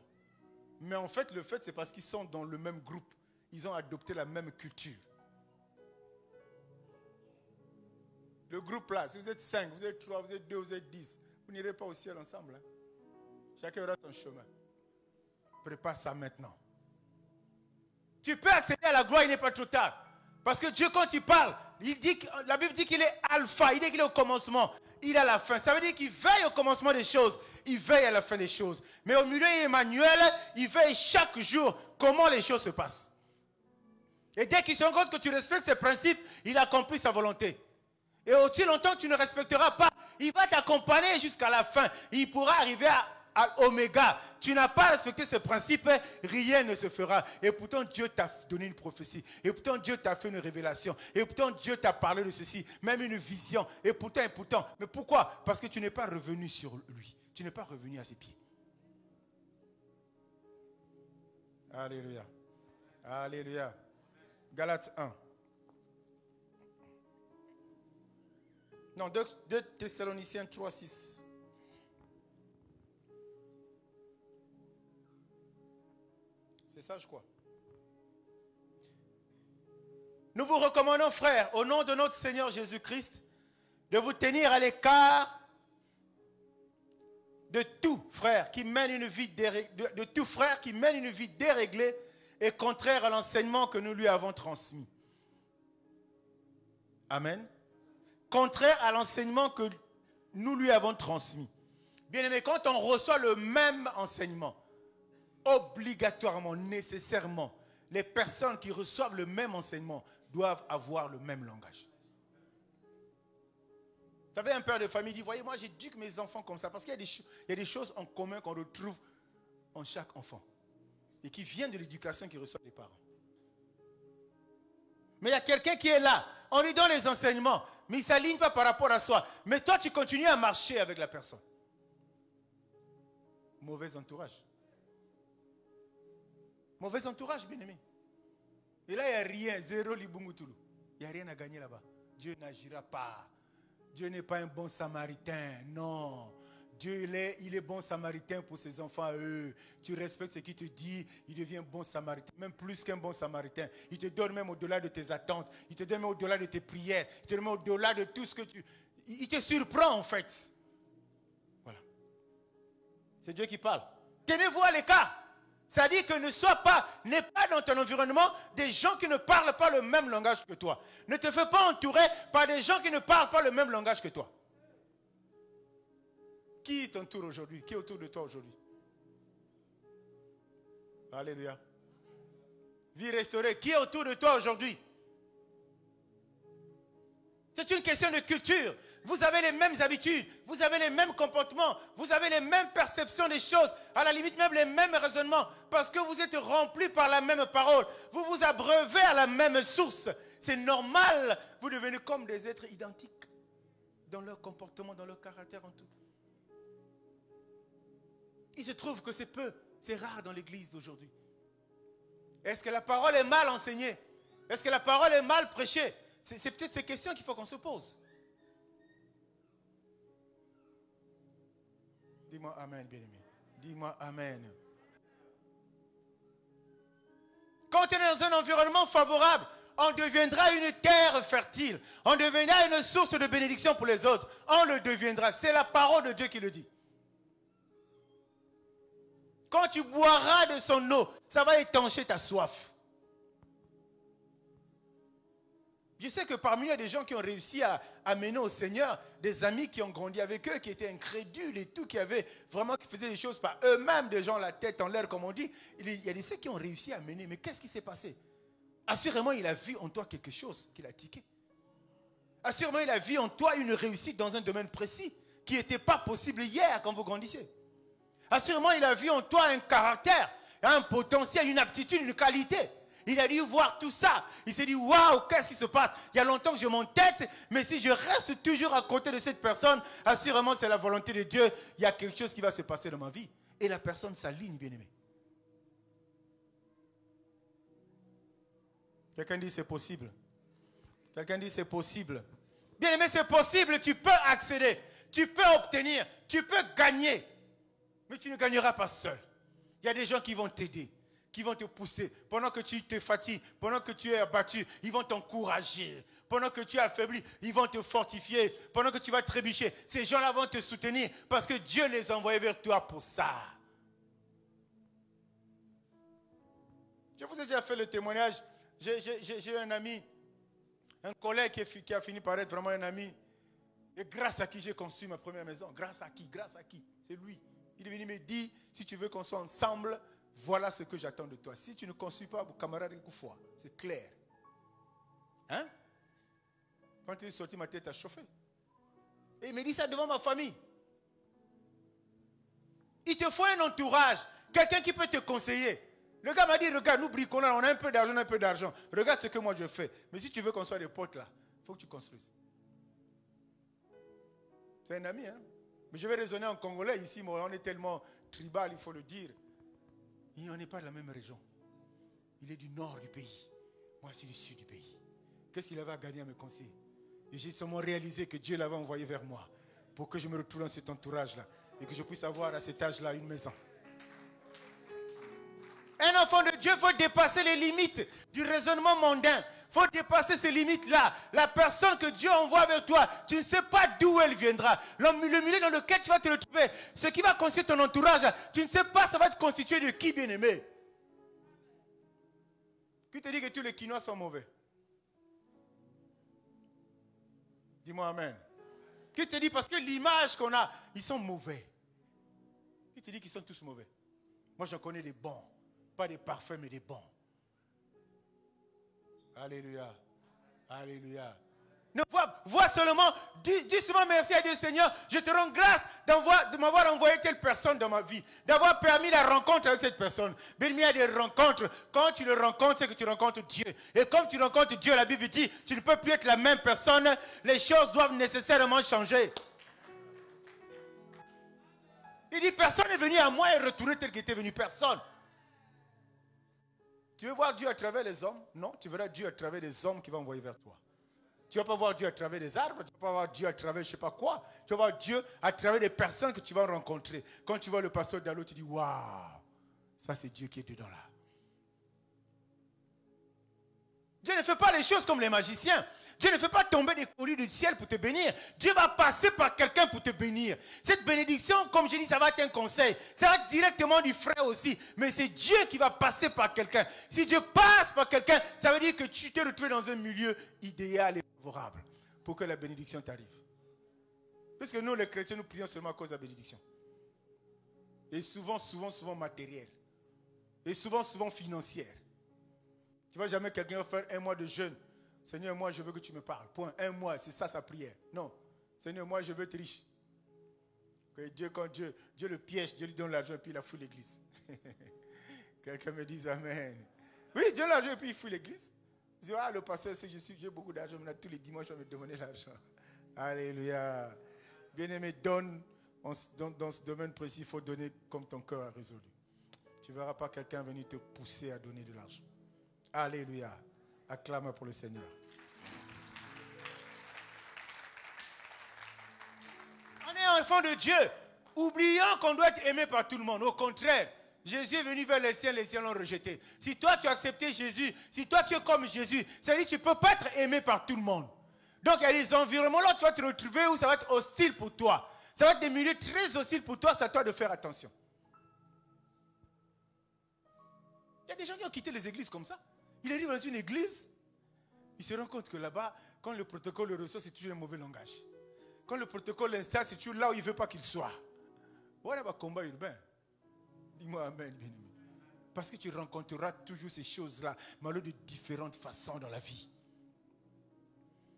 Mais en fait, le fait, c'est parce qu'ils sont dans le même groupe. Ils ont adopté la même culture. Le groupe là, si vous êtes 5, vous êtes 3, vous êtes 2, vous êtes 10, vous n'irez pas au ciel ensemble. Hein? Chacun aura son chemin. Prépare ça maintenant. Tu peux accéder à la gloire, il n'est pas trop tard. Parce que Dieu, quand il parle, la Bible dit qu'il est alpha, il dit qu'il est au commencement, il est à la fin. Ça veut dire qu'il veille au commencement des choses, il veille à la fin des choses. Mais au milieu Emmanuel, il veille chaque jour comment les choses se passent. Et dès qu'il se rend compte que tu respectes ses principes, il accomplit sa volonté. Et aussi longtemps que tu ne respecteras pas, il va t'accompagner jusqu'à la fin. Il pourra arriver à Oméga. Tu n'as pas respecté ces principes, rien ne se fera. Et pourtant Dieu t'a donné une prophétie. Et pourtant Dieu t'a fait une révélation. Et pourtant Dieu t'a parlé de ceci, même une vision. Et pourtant. Mais pourquoi? Parce que tu n'es pas revenu sur lui. tu n'es pas revenu à ses pieds. Alléluia. Alléluia. Galates 1. Non, 2 Thessaloniciens 3, 6. C'est ça, je crois. Nous vous recommandons, frères, au nom de notre Seigneur Jésus-Christ, de vous tenir à l'écart de tout frère qui mène une vie déréglée et contraire à l'enseignement que nous lui avons transmis. Amen. Contraire à l'enseignement que nous lui avons transmis. Bien aimé, quand on reçoit le même enseignement, obligatoirement, nécessairement, les personnes qui reçoivent le même enseignement doivent avoir le même langage. Vous savez, un père de famille dit, voyez, moi j'éduque mes enfants comme ça, parce qu'il y a des choses en commun qu'on retrouve en chaque enfant, et qui viennent de l'éducation qu'ils reçoivent des parents. Mais il y a quelqu'un qui est là, on lui donne les enseignements, mais il ne s'aligne pas par rapport à soi. Mais toi, tu continues à marcher avec la personne. Mauvais entourage. Mauvais entourage, bien aimé. Et là, il n'y a rien, zéro libungutulu. Il n'y a rien à gagner là-bas. Dieu n'agira pas. Dieu n'est pas un bon samaritain, non. Dieu, il est bon samaritain pour ses enfants à eux. Tu respectes ce qu'il te dit, il devient bon samaritain. Même plus qu'un bon samaritain. Il te donne même au-delà de tes attentes. Il te donne même au-delà de tes prières. Il te donne même au-delà de tout ce que tu... Il te surprend en fait. Voilà. C'est Dieu qui parle. Tenez-vous à l'écart. Ça dit que n'aie pas dans ton environnement des gens qui ne parlent pas le même langage que toi. Ne te fais pas entourer par des gens qui ne parlent pas le même langage que toi. Qui t'entoure aujourd'hui? Qui est autour de toi aujourd'hui? Alléluia. Vie restaurée. Qui est autour de toi aujourd'hui? C'est une question de culture. Vous avez les mêmes habitudes, vous avez les mêmes comportements, vous avez les mêmes perceptions des choses, à la limite même les mêmes raisonnements, parce que vous êtes remplis par la même parole, vous vous abreuvez à la même source. C'est normal, vous devenez comme des êtres identiques dans leur comportement, dans leur caractère en tout. Il se trouve que c'est rare dans l'église d'aujourd'hui. Est-ce que la parole est mal enseignée? Est-ce que la parole est mal prêchée? C'est peut-être ces questions qu'il faut qu'on se pose. Dis-moi amen, bien-aimé. Dis-moi amen. Quand on est dans un environnement favorable, on deviendra une terre fertile. On deviendra une source de bénédiction pour les autres. On le deviendra. C'est la parole de Dieu qui le dit. Quand tu boiras de son eau, ça va étancher ta soif. Je sais que parmi eux, il y a des gens qui ont réussi à amener au Seigneur des amis qui ont grandi avec eux, qui étaient incrédules et tout, qui faisaient des choses par eux-mêmes, des gens la tête en l'air, comme on dit. Il y a des ceux qui ont réussi à mener. Mais qu'est-ce qui s'est passé? Assurément, il a vu en toi quelque chose qui l'a tiqué. Assurément, il a vu en toi une réussite dans un domaine précis qui n'était pas possible hier quand vous grandissiez. Assurément, il a vu en toi un caractère, un potentiel, une aptitude, une qualité. Il a dû voir tout ça. Il s'est dit, waouh, qu'est-ce qui se passe? Il y a longtemps que je m'entête, mais si je reste toujours à côté de cette personne, assurément, c'est la volonté de Dieu. Il y a quelque chose qui va se passer dans ma vie. Et la personne s'aligne, bien-aimé. Quelqu'un dit, c'est possible. Quelqu'un dit, c'est possible. Bien-aimé, c'est possible. Tu peux accéder. Tu peux obtenir. Tu peux gagner. Mais tu ne gagneras pas seul. Il y a des gens qui vont t'aider, qui vont te pousser. Pendant que tu te fatigues, pendant que tu es abattu, ils vont t'encourager. Pendant que tu es affaibli, ils vont te fortifier. Pendant que tu vas trébucher, ces gens-là vont te soutenir parce que Dieu les a envoyés vers toi pour ça. Je vous ai déjà fait le témoignage. J'ai un ami, un collègue qui a fini par être vraiment un ami. Et grâce à qui j'ai construit ma première maison. Grâce à qui? Grâce à qui? C'est lui. Il est venu me dire, si tu veux qu'on soit ensemble, voilà ce que j'attends de toi. Si tu ne construis pas, mon camarade, c'est clair. Hein? Quand il est sorti, ma tête a chauffé. Et il me dit ça devant ma famille. Il te faut un entourage, quelqu'un qui peut te conseiller. Le gars m'a dit, regarde, nous bricolons, on a un peu d'argent, Regarde ce que moi je fais. Mais si tu veux qu'on soit des potes là, il faut que tu construises. C'est un ami, hein? Mais je vais raisonner en congolais ici, mais on est tellement tribal, il faut le dire. Et on n'est pas de la même région. Il est du nord du pays. Moi, je suis du sud du pays. Qu'est-ce qu'il avait à gagner à me conseiller? Et j'ai seulement réalisé que Dieu l'avait envoyé vers moi pour que je me retrouve dans cet entourage-là et que je puisse avoir à cet âge-là une maison. Un enfant de Dieu, il faut dépasser les limites du raisonnement mondain. Il faut dépasser ces limites-là. La personne que Dieu envoie vers toi, tu ne sais pas d'où elle viendra. Le milieu dans lequel tu vas te retrouver, ce qui va constituer ton entourage, tu ne sais pas ça va te constituer de qui, bien-aimé. Qui te dit que tous les Quinois sont mauvais? Dis-moi amen. Qui te dit parce que l'image qu'on a, ils sont mauvais? Qui te dit qu'ils sont tous mauvais? Moi, j'en connais des bons. Pas des parfaits, mais des bons. Alléluia. Alléluia. Ne vois seulement, dis seulement merci à Dieu Seigneur. Je te rends grâce de m'avoir envoyé telle personne dans ma vie. D'avoir permis la rencontre avec cette personne. Bien, il y a des rencontres. Quand tu le rencontres, c'est que tu rencontres Dieu. Et comme tu rencontres Dieu, la Bible dit, tu ne peux plus être la même personne. Les choses doivent nécessairement changer. Il dit, personne n'est venu à moi et retourner tel qu'il était venu. Personne. Tu veux voir Dieu à travers les hommes? Non, tu verras Dieu à travers les hommes qui va envoyer vers toi. Tu ne vas pas voir Dieu à travers des arbres, tu ne vas pas voir Dieu à travers je ne sais pas quoi. Tu vas voir Dieu à travers des personnes que tu vas rencontrer. Quand tu vois le pasteur Dalo, tu dis, waouh, ça c'est Dieu qui est dedans là. Dieu ne fait pas les choses comme les magiciens. Dieu ne fait pas tomber des colis du ciel pour te bénir. Dieu va passer par quelqu'un pour te bénir. Cette bénédiction, comme je dis, ça va être un conseil. Ça va être directement du frère aussi. Mais c'est Dieu qui va passer par quelqu'un. Si Dieu passe par quelqu'un, ça veut dire que tu t'es retrouvé dans un milieu idéal et favorable pour que la bénédiction t'arrive. Parce que nous, les chrétiens, nous prions seulement à cause de la bénédiction. Et souvent matérielle. Et souvent financière. Tu ne vois jamais quelqu'un faire un mois de jeûne. Seigneur, moi, je veux que tu me parles. Point. Un mois, c'est ça sa prière. Non. Seigneur, moi, je veux être riche. Que Dieu, quand Dieu le piège, Dieu lui donne l'argent et puis il a fouillé l'église. Quelqu'un me dit Amen. Oui, Dieu l'argent et puis il fouille l'église. Il dit, le pasteur, c'est que j'ai beaucoup d'argent, maintenant tous les dimanches, on va me demander l'argent. Alléluia. Bien-aimé, donne. Dans ce domaine précis, il faut donner comme ton cœur a résolu. Tu ne verras pas quelqu'un venir te pousser à donner de l'argent. Alléluia. Acclame pour le Seigneur. On est enfant de Dieu, oubliant qu'on doit être aimé par tout le monde. Au contraire, Jésus est venu vers les siens l'ont rejeté. Si toi tu as accepté Jésus, si toi tu es comme Jésus, ça veut dire que tu ne peux pas être aimé par tout le monde. Donc il y a des environnements là où tu vas te retrouver où ça va être hostile pour toi. Ça va être des milieux très hostiles pour toi, c'est à toi de faire attention. Il y a des gens qui ont quitté les églises comme ça. Il arrive dans une église, il se rend compte que là-bas, quand le protocole le reçoit, c'est toujours un mauvais langage. Quand le protocole l'installe, c'est toujours là où il ne veut pas qu'il soit. Voilà un combat urbain. Dis-moi amen, bien-aimé. Parce que tu rencontreras toujours ces choses-là, malgré de différentes façons dans la vie.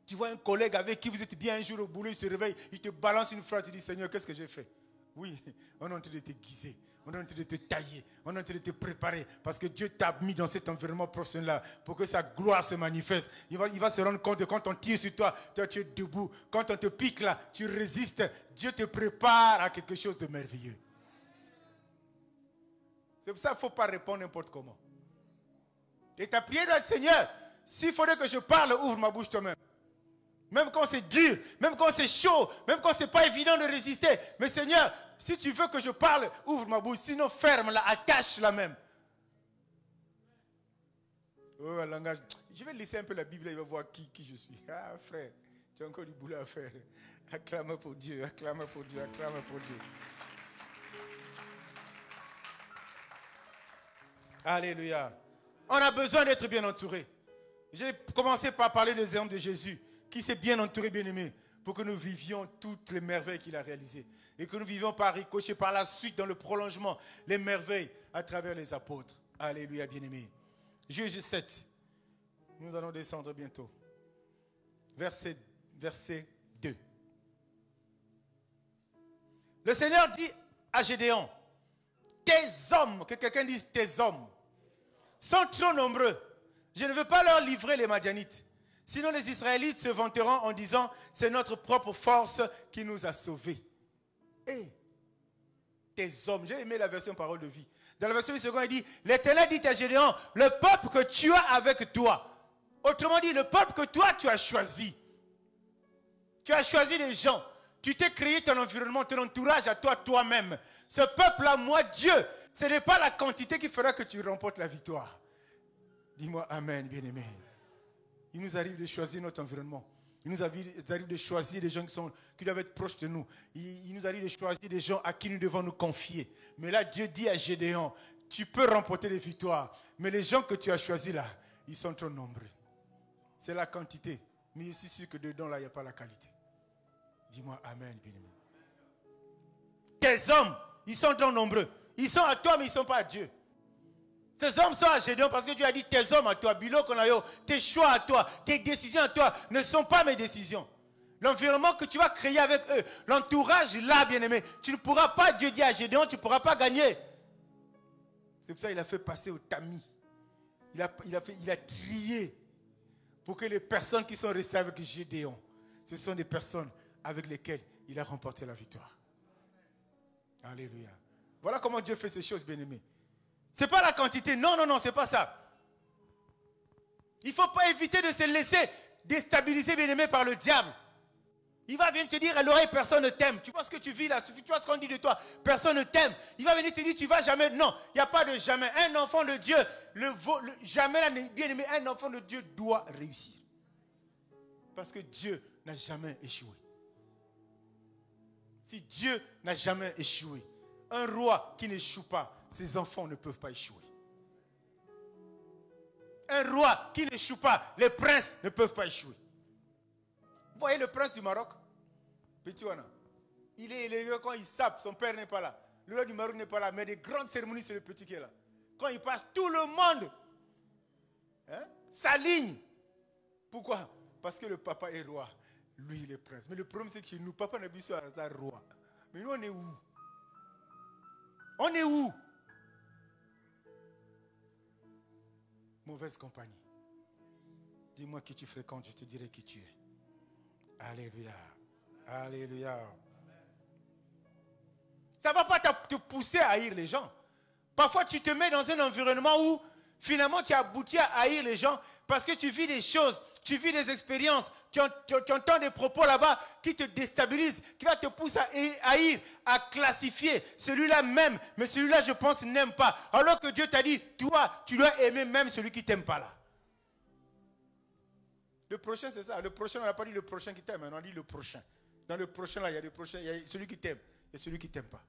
Tu vois un collègue avec qui vous êtes bien un jour au boulot, il se réveille, il te balance une phrase, tu dis Seigneur, qu'est-ce que j'ai fait? Oui, on est en train de te guiser. On est en train de te tailler, on est en train de te préparer parce que Dieu t'a mis dans cet environnement professionnel-là pour que sa gloire se manifeste. Il va se rendre compte que quand on tire sur toi, toi tu es debout. Quand on te pique là, tu résistes. Dieu te prépare à quelque chose de merveilleux. C'est pour ça qu'il ne faut pas répondre n'importe comment. Et ta prière doit être Seigneur, s'il faudrait que je parle, ouvre ma bouche toi-même. Même quand c'est dur, même quand c'est chaud, même quand ce n'est pas évident de résister. Mais Seigneur, si tu veux que je parle, ouvre ma bouche. Sinon, ferme-la, attache-la même. Oh, un langage. Je vais laisser un peu la Bible, il va voir qui je suis. Ah, frère, tu as encore du boulot à faire. Acclame pour Dieu, acclame pour Dieu, acclame pour Dieu. Alléluia. On a besoin d'être bien entouré. J'ai commencé par parler des hommes de Jésus, qui s'est bien entouré, bien aimé, pour que nous vivions toutes les merveilles qu'il a réalisées. Et que nous vivions par ricochet, par la suite, dans le prolongement, les merveilles à travers les apôtres. Alléluia, bien aimé. Juge 7. Nous allons descendre bientôt. Verset 2. Le Seigneur dit à Gédéon, tes hommes, que quelqu'un dise tes hommes, sont trop nombreux. Je ne veux pas leur livrer les Madianites. Sinon les Israélites se vanteront en disant, c'est notre propre force qui nous a sauvés. Et tes hommes, j'ai aimé la version parole de vie. Dans la version du second, il dit, l'Éternel dit à Gédéon, le peuple que tu as avec toi. Autrement dit, le peuple que toi, tu as choisi. Tu as choisi les gens. Tu t'es créé ton environnement, ton entourage à toi, toi-même. Ce peuple-là, moi, Dieu, ce n'est pas la quantité qui fera que tu remportes la victoire. Dis-moi Amen, bien-aimé. Il nous arrive de choisir notre environnement. Il nous arrive de choisir des gens qui doivent être proches de nous. Il nous arrive de choisir des gens à qui nous devons nous confier. Mais là, Dieu dit à Gédéon, tu peux remporter des victoires. Mais les gens que tu as choisis là, ils sont trop nombreux. C'est la quantité. Mais je suis sûr que dedans, là, il n'y a pas la qualité. Dis-moi Amen, bien-aimé. Tes hommes, ils sont trop nombreux. Ils sont à toi, mais ils ne sont pas à Dieu. Ces hommes sont à Gédéon parce que Dieu a dit tes hommes à toi, tes choix à toi, tes décisions à toi ne sont pas mes décisions. L'environnement que tu vas créer avec eux, l'entourage là, bien-aimé, tu ne pourras pas, Dieu dit à Gédéon, tu ne pourras pas gagner. C'est pour ça qu'il a fait passer au tamis. Il a trié pour que les personnes qui sont restées avec Gédéon, ce sont des personnes avec lesquelles il a remporté la victoire. Alléluia. Voilà comment Dieu fait ces choses, bien-aimés. Ce n'est pas la quantité. Non, non, non, ce n'est pas ça. Il ne faut pas éviter de se laisser déstabiliser, bien-aimé, par le diable. Il va venir te dire à l'oreille, personne ne t'aime. Tu vois ce que tu vis là, tu vois ce qu'on dit de toi, personne ne t'aime. Il va venir te dire, tu ne vas jamais. Non, il n'y a pas de jamais. Un enfant de Dieu, jamais, bien-aimé, un enfant de Dieu doit réussir. Parce que Dieu n'a jamais échoué. Si Dieu n'a jamais échoué, un roi qui n'échoue pas, ses enfants ne peuvent pas échouer. Un roi qui n'échoue pas, les princes ne peuvent pas échouer. Vous voyez le prince du Maroc, Petit Wana, il est élégant quand il sape, son père n'est pas là. Le roi du Maroc n'est pas là, mais des grandes cérémonies, c'est le petit qui est là. Quand il passe, tout le monde s'aligne. Pourquoi? Parce que le papa est roi, lui il est prince. Mais le problème c'est que chez nous, papa n'a pas sur un roi. Mais nous on est où? On est où? Mauvaise compagnie. Dis-moi qui tu fréquentes, je te dirai qui tu es. Alléluia. Alléluia. Ça ne va pas te pousser à haïr les gens. Parfois, tu te mets dans un environnement où, finalement, tu aboutis à haïr les gens parce que tu vis des choses, tu vis des expériences, tu entends des propos là-bas qui te déstabilisent, qui va te pousser à haïr, à classifier. Celui-là même, mais celui-là, je pense, n'aime pas. Alors que Dieu t'a dit, toi, tu dois aimer même celui qui ne t'aime pas là. Le prochain, c'est ça. Le prochain, on n'a pas dit le prochain qui t'aime, on a dit le prochain. Dans le prochain, là, il y a le prochain, il y a celui qui t'aime et celui qui ne t'aime pas.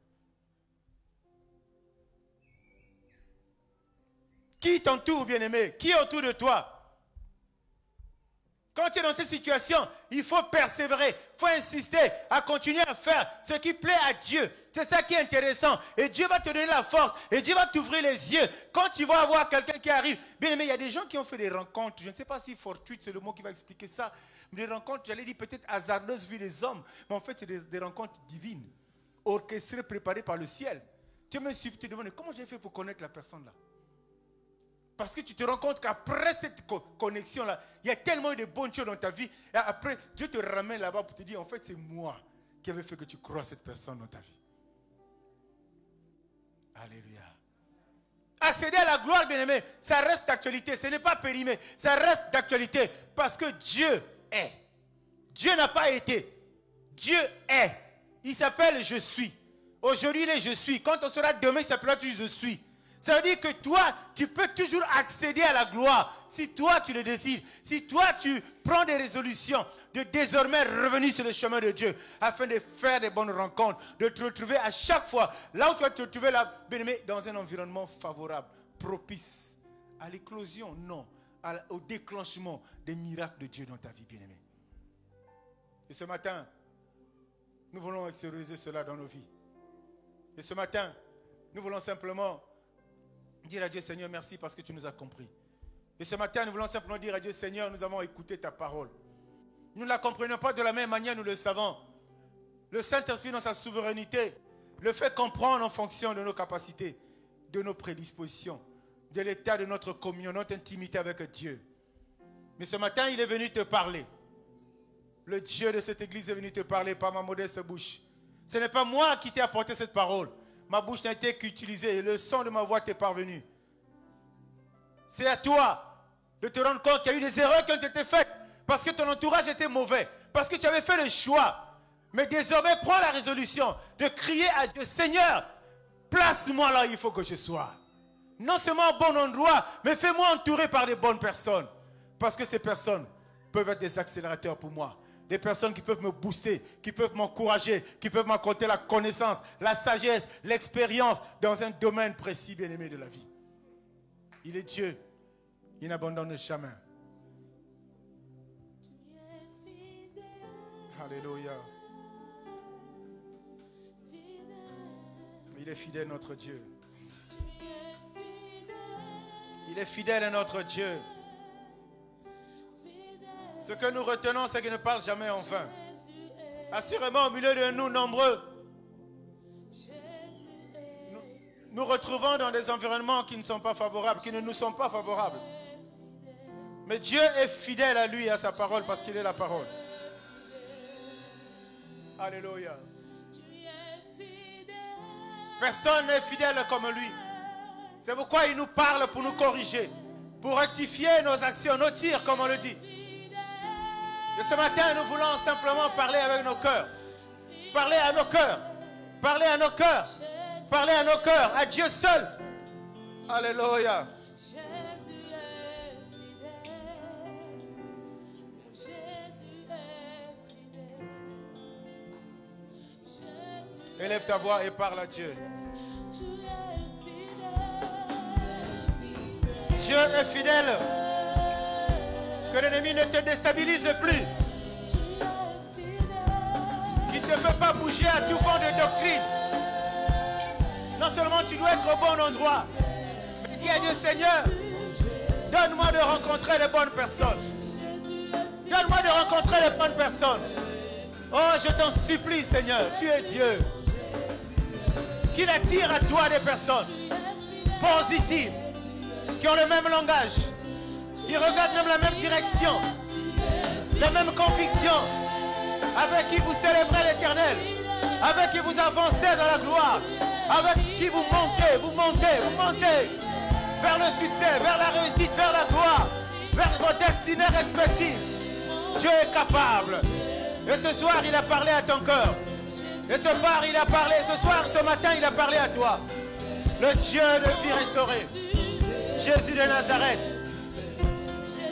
Qui t'entoure, bien-aimé? Qui est autour de toi? Quand tu es dans cette situation, il faut persévérer, il faut insister à continuer à faire ce qui plaît à Dieu. C'est ça qui est intéressant. Et Dieu va te donner la force. Et Dieu va t'ouvrir les yeux. Quand tu vas avoir quelqu'un qui arrive, bien aimé, il y a des gens qui ont fait des rencontres. Je ne sais pas si fortuite, c'est le mot qui va expliquer ça. Mais des rencontres, j'allais dire peut-être hasardeuses vu les hommes. Mais en fait, c'est des rencontres divines, orchestrées, préparées par le ciel. Tu me suis te demander comment j'ai fait pour connaître la personne là. Parce que tu te rends compte qu'après cette connexion-là, il y a tellement de bonnes choses dans ta vie. Et après, Dieu te ramène là-bas pour te dire, en fait, c'est moi qui avais fait que tu crois cette personne dans ta vie. Alléluia. Accéder à la gloire, bien-aimé, ça reste d'actualité. Ce n'est pas périmé. Ça reste d'actualité. Parce que Dieu est. Dieu n'a pas été. Dieu est. Il s'appelle Je suis. Aujourd'hui, il est Je suis. Quand on sera demain, il s'appellera toujours Je suis. Ça veut dire que toi, tu peux toujours accéder à la gloire si toi tu le décides. Si toi tu prends des résolutions de désormais revenir sur le chemin de Dieu afin de faire des bonnes rencontres, de te retrouver à chaque fois là où tu vas te retrouver là, bien-aimé, dans un environnement favorable, propice à l'éclosion, non, au déclenchement des miracles de Dieu dans ta vie, bien-aimé. Et ce matin, nous voulons extérioriser cela dans nos vies. Et ce matin, nous voulons simplement dire à Dieu, Seigneur, merci parce que tu nous as compris. Et ce matin, nous voulons simplement dire à Dieu, Seigneur, nous avons écouté ta parole. Nous ne la comprenons pas de la même manière, nous le savons. Le Saint-Esprit, dans sa souveraineté, le fait comprendre en fonction de nos capacités, de nos prédispositions, de l'état de notre communion, notre intimité avec Dieu. Mais ce matin, il est venu te parler. Le Dieu de cette église est venu te parler par ma modeste bouche. Ce n'est pas moi qui t'ai apporté cette parole. Ma bouche n'a été qu'utilisée et le son de ma voix t'est parvenu. C'est à toi de te rendre compte qu'il y a eu des erreurs qui ont été faites parce que ton entourage était mauvais, parce que tu avais fait le choix. Mais désormais, prends la résolution de crier à Dieu, Seigneur, place-moi là où il faut que je sois. Non seulement au bon endroit, mais fais-moi entourer par des bonnes personnes. Parce que ces personnes peuvent être des accélérateurs pour moi. Des personnes qui peuvent me booster, qui peuvent m'encourager, qui peuvent m'accorder la connaissance, la sagesse, l'expérience dans un domaine précis, bien-aimé de la vie. Il est Dieu. Il n'abandonne jamais. Alléluia. Il est fidèle, notre Dieu. Il est fidèle à notre Dieu. Ce que nous retenons, c'est qu'il ne parle jamais en vain. Assurément, au milieu de nous, nombreux, nous retrouvons dans des environnements qui ne sont pas favorables, qui ne nous sont pas favorables. Mais Dieu est fidèle à lui et à sa parole parce qu'il est la parole. Alléluia. Personne n'est fidèle comme lui. C'est pourquoi il nous parle pour nous corriger, pour rectifier nos actions, nos tirs, comme on le dit. Et ce matin, nous voulons simplement parler avec nos cœurs. Parler à nos cœurs. Parler à nos cœurs. Parler à nos cœurs, à Dieu seul. Alléluia. Élève ta voix et parle à Dieu. Dieu est fidèle. Que l'ennemi ne te déstabilise plus. Qu'il ne te fait pas bouger à tout vent de doctrine. Non seulement tu dois être au bon endroit, mais dis à Dieu, Seigneur, donne-moi de rencontrer les bonnes personnes. Donne-moi de rencontrer les bonnes personnes. Oh, je t'en supplie, Seigneur, tu es Dieu. Qu'il attire à toi des personnes positives, qui ont le même langage, qui regardent même la même direction, les mêmes convictions, avec qui vous célébrez l'Éternel, avec qui vous avancez dans la gloire, avec qui vous montez vers le succès, vers la réussite, vers la gloire, vers vos destinées respectives. Dieu est capable. Et ce soir, il a parlé à ton cœur. Et ce soir, il a parlé, ce matin, il a parlé à toi. Le Dieu de vie restaurée. Jésus de Nazareth.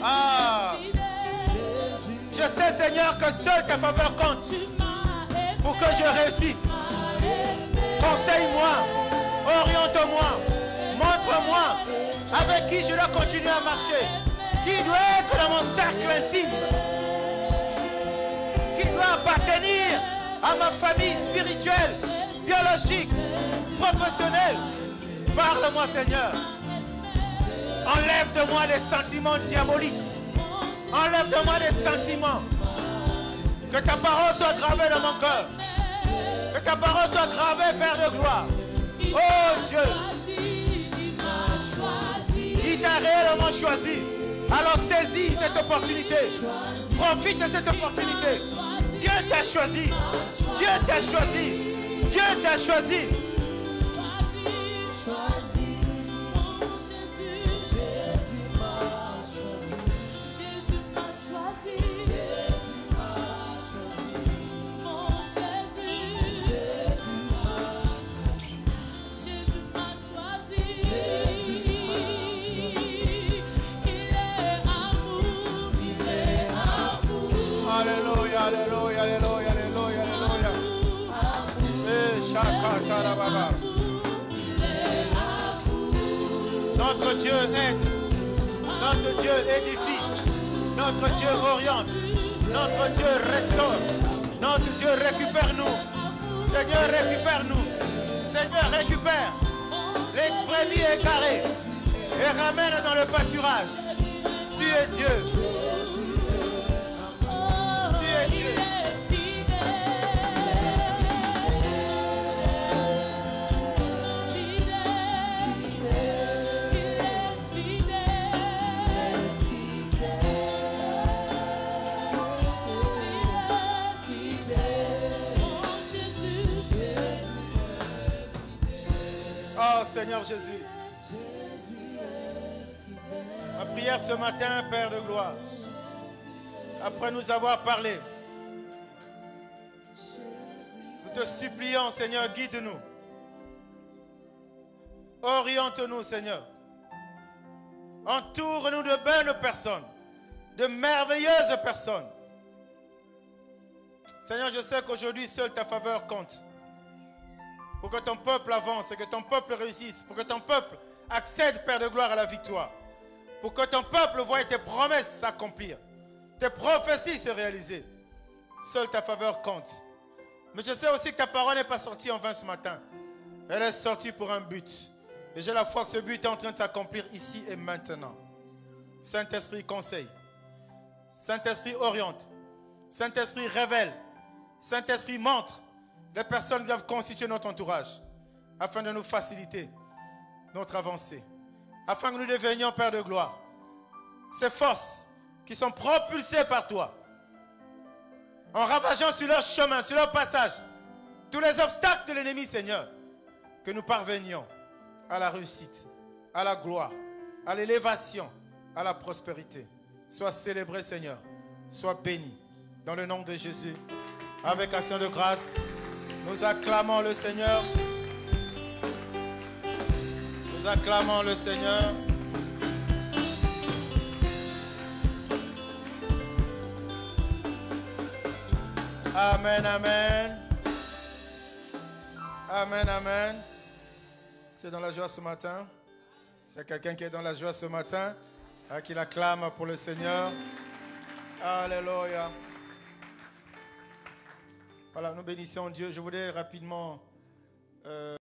Ah, je sais, Seigneur, que seule ta faveur compte pour que je réussisse. Conseille-moi, oriente-moi, montre-moi avec qui je dois continuer à marcher. Qui doit être dans mon cercle intime. Qui doit appartenir à ma famille spirituelle, biologique, professionnelle. Parle-moi, Seigneur. Enlève de moi les sentiments diaboliques. Enlève de moi les sentiments. Que ta parole soit gravée dans mon cœur. Que ta parole soit gravée vers de gloire. Oh Dieu. Il t'a réellement choisi. Alors saisis cette opportunité. Profite de cette opportunité. Dieu t'a choisi. Dieu t'a choisi. Dieu t'a choisi. Alléluia, alléluia, alléluia, alléluia, alléluia. Notre Dieu aide, notre Dieu édifie, notre Dieu oriente, notre Dieu restaure, notre Dieu récupère-nous. Seigneur, récupère-nous. Seigneur, récupère les brebis égarées et ramène dans le pâturage. Tu es Dieu. Seigneur Jésus. Ma prière ce matin, Père de gloire, après nous avoir parlé, nous te supplions, Seigneur, guide-nous. Oriente-nous, Seigneur. Entoure-nous de bonnes personnes, de merveilleuses personnes. Seigneur, je sais qu'aujourd'hui, seule ta faveur compte. Pour que ton peuple avance et que ton peuple réussisse. Pour que ton peuple accède, Père de gloire, à la victoire. Pour que ton peuple voie tes promesses s'accomplir. Tes prophéties se réaliser. Seule ta faveur compte. Mais je sais aussi que ta parole n'est pas sortie en vain ce matin. Elle est sortie pour un but. Et j'ai la foi que ce but est en train de s'accomplir ici et maintenant. Saint-Esprit conseille. Saint-Esprit oriente. Saint-Esprit révèle. Saint-Esprit montre les personnes qui doivent constituer notre entourage afin de nous faciliter notre avancée. Afin que nous devenions, Père de gloire, ces forces qui sont propulsées par toi, en ravageant sur leur chemin, sur leur passage, tous les obstacles de l'ennemi, Seigneur, que nous parvenions à la réussite, à la gloire, à l'élévation, à la prospérité. Sois célébré, Seigneur. Sois béni. Dans le nom de Jésus, avec action de grâce, nous acclamons le Seigneur. Nous acclamons le Seigneur. Amen, amen. Amen, amen. Tu es dans la joie ce matin? C'est quelqu'un qui est dans la joie ce matin, qui l'acclame pour le Seigneur. Alléluia. Voilà, nous bénissons Dieu. Je voudrais rapidement...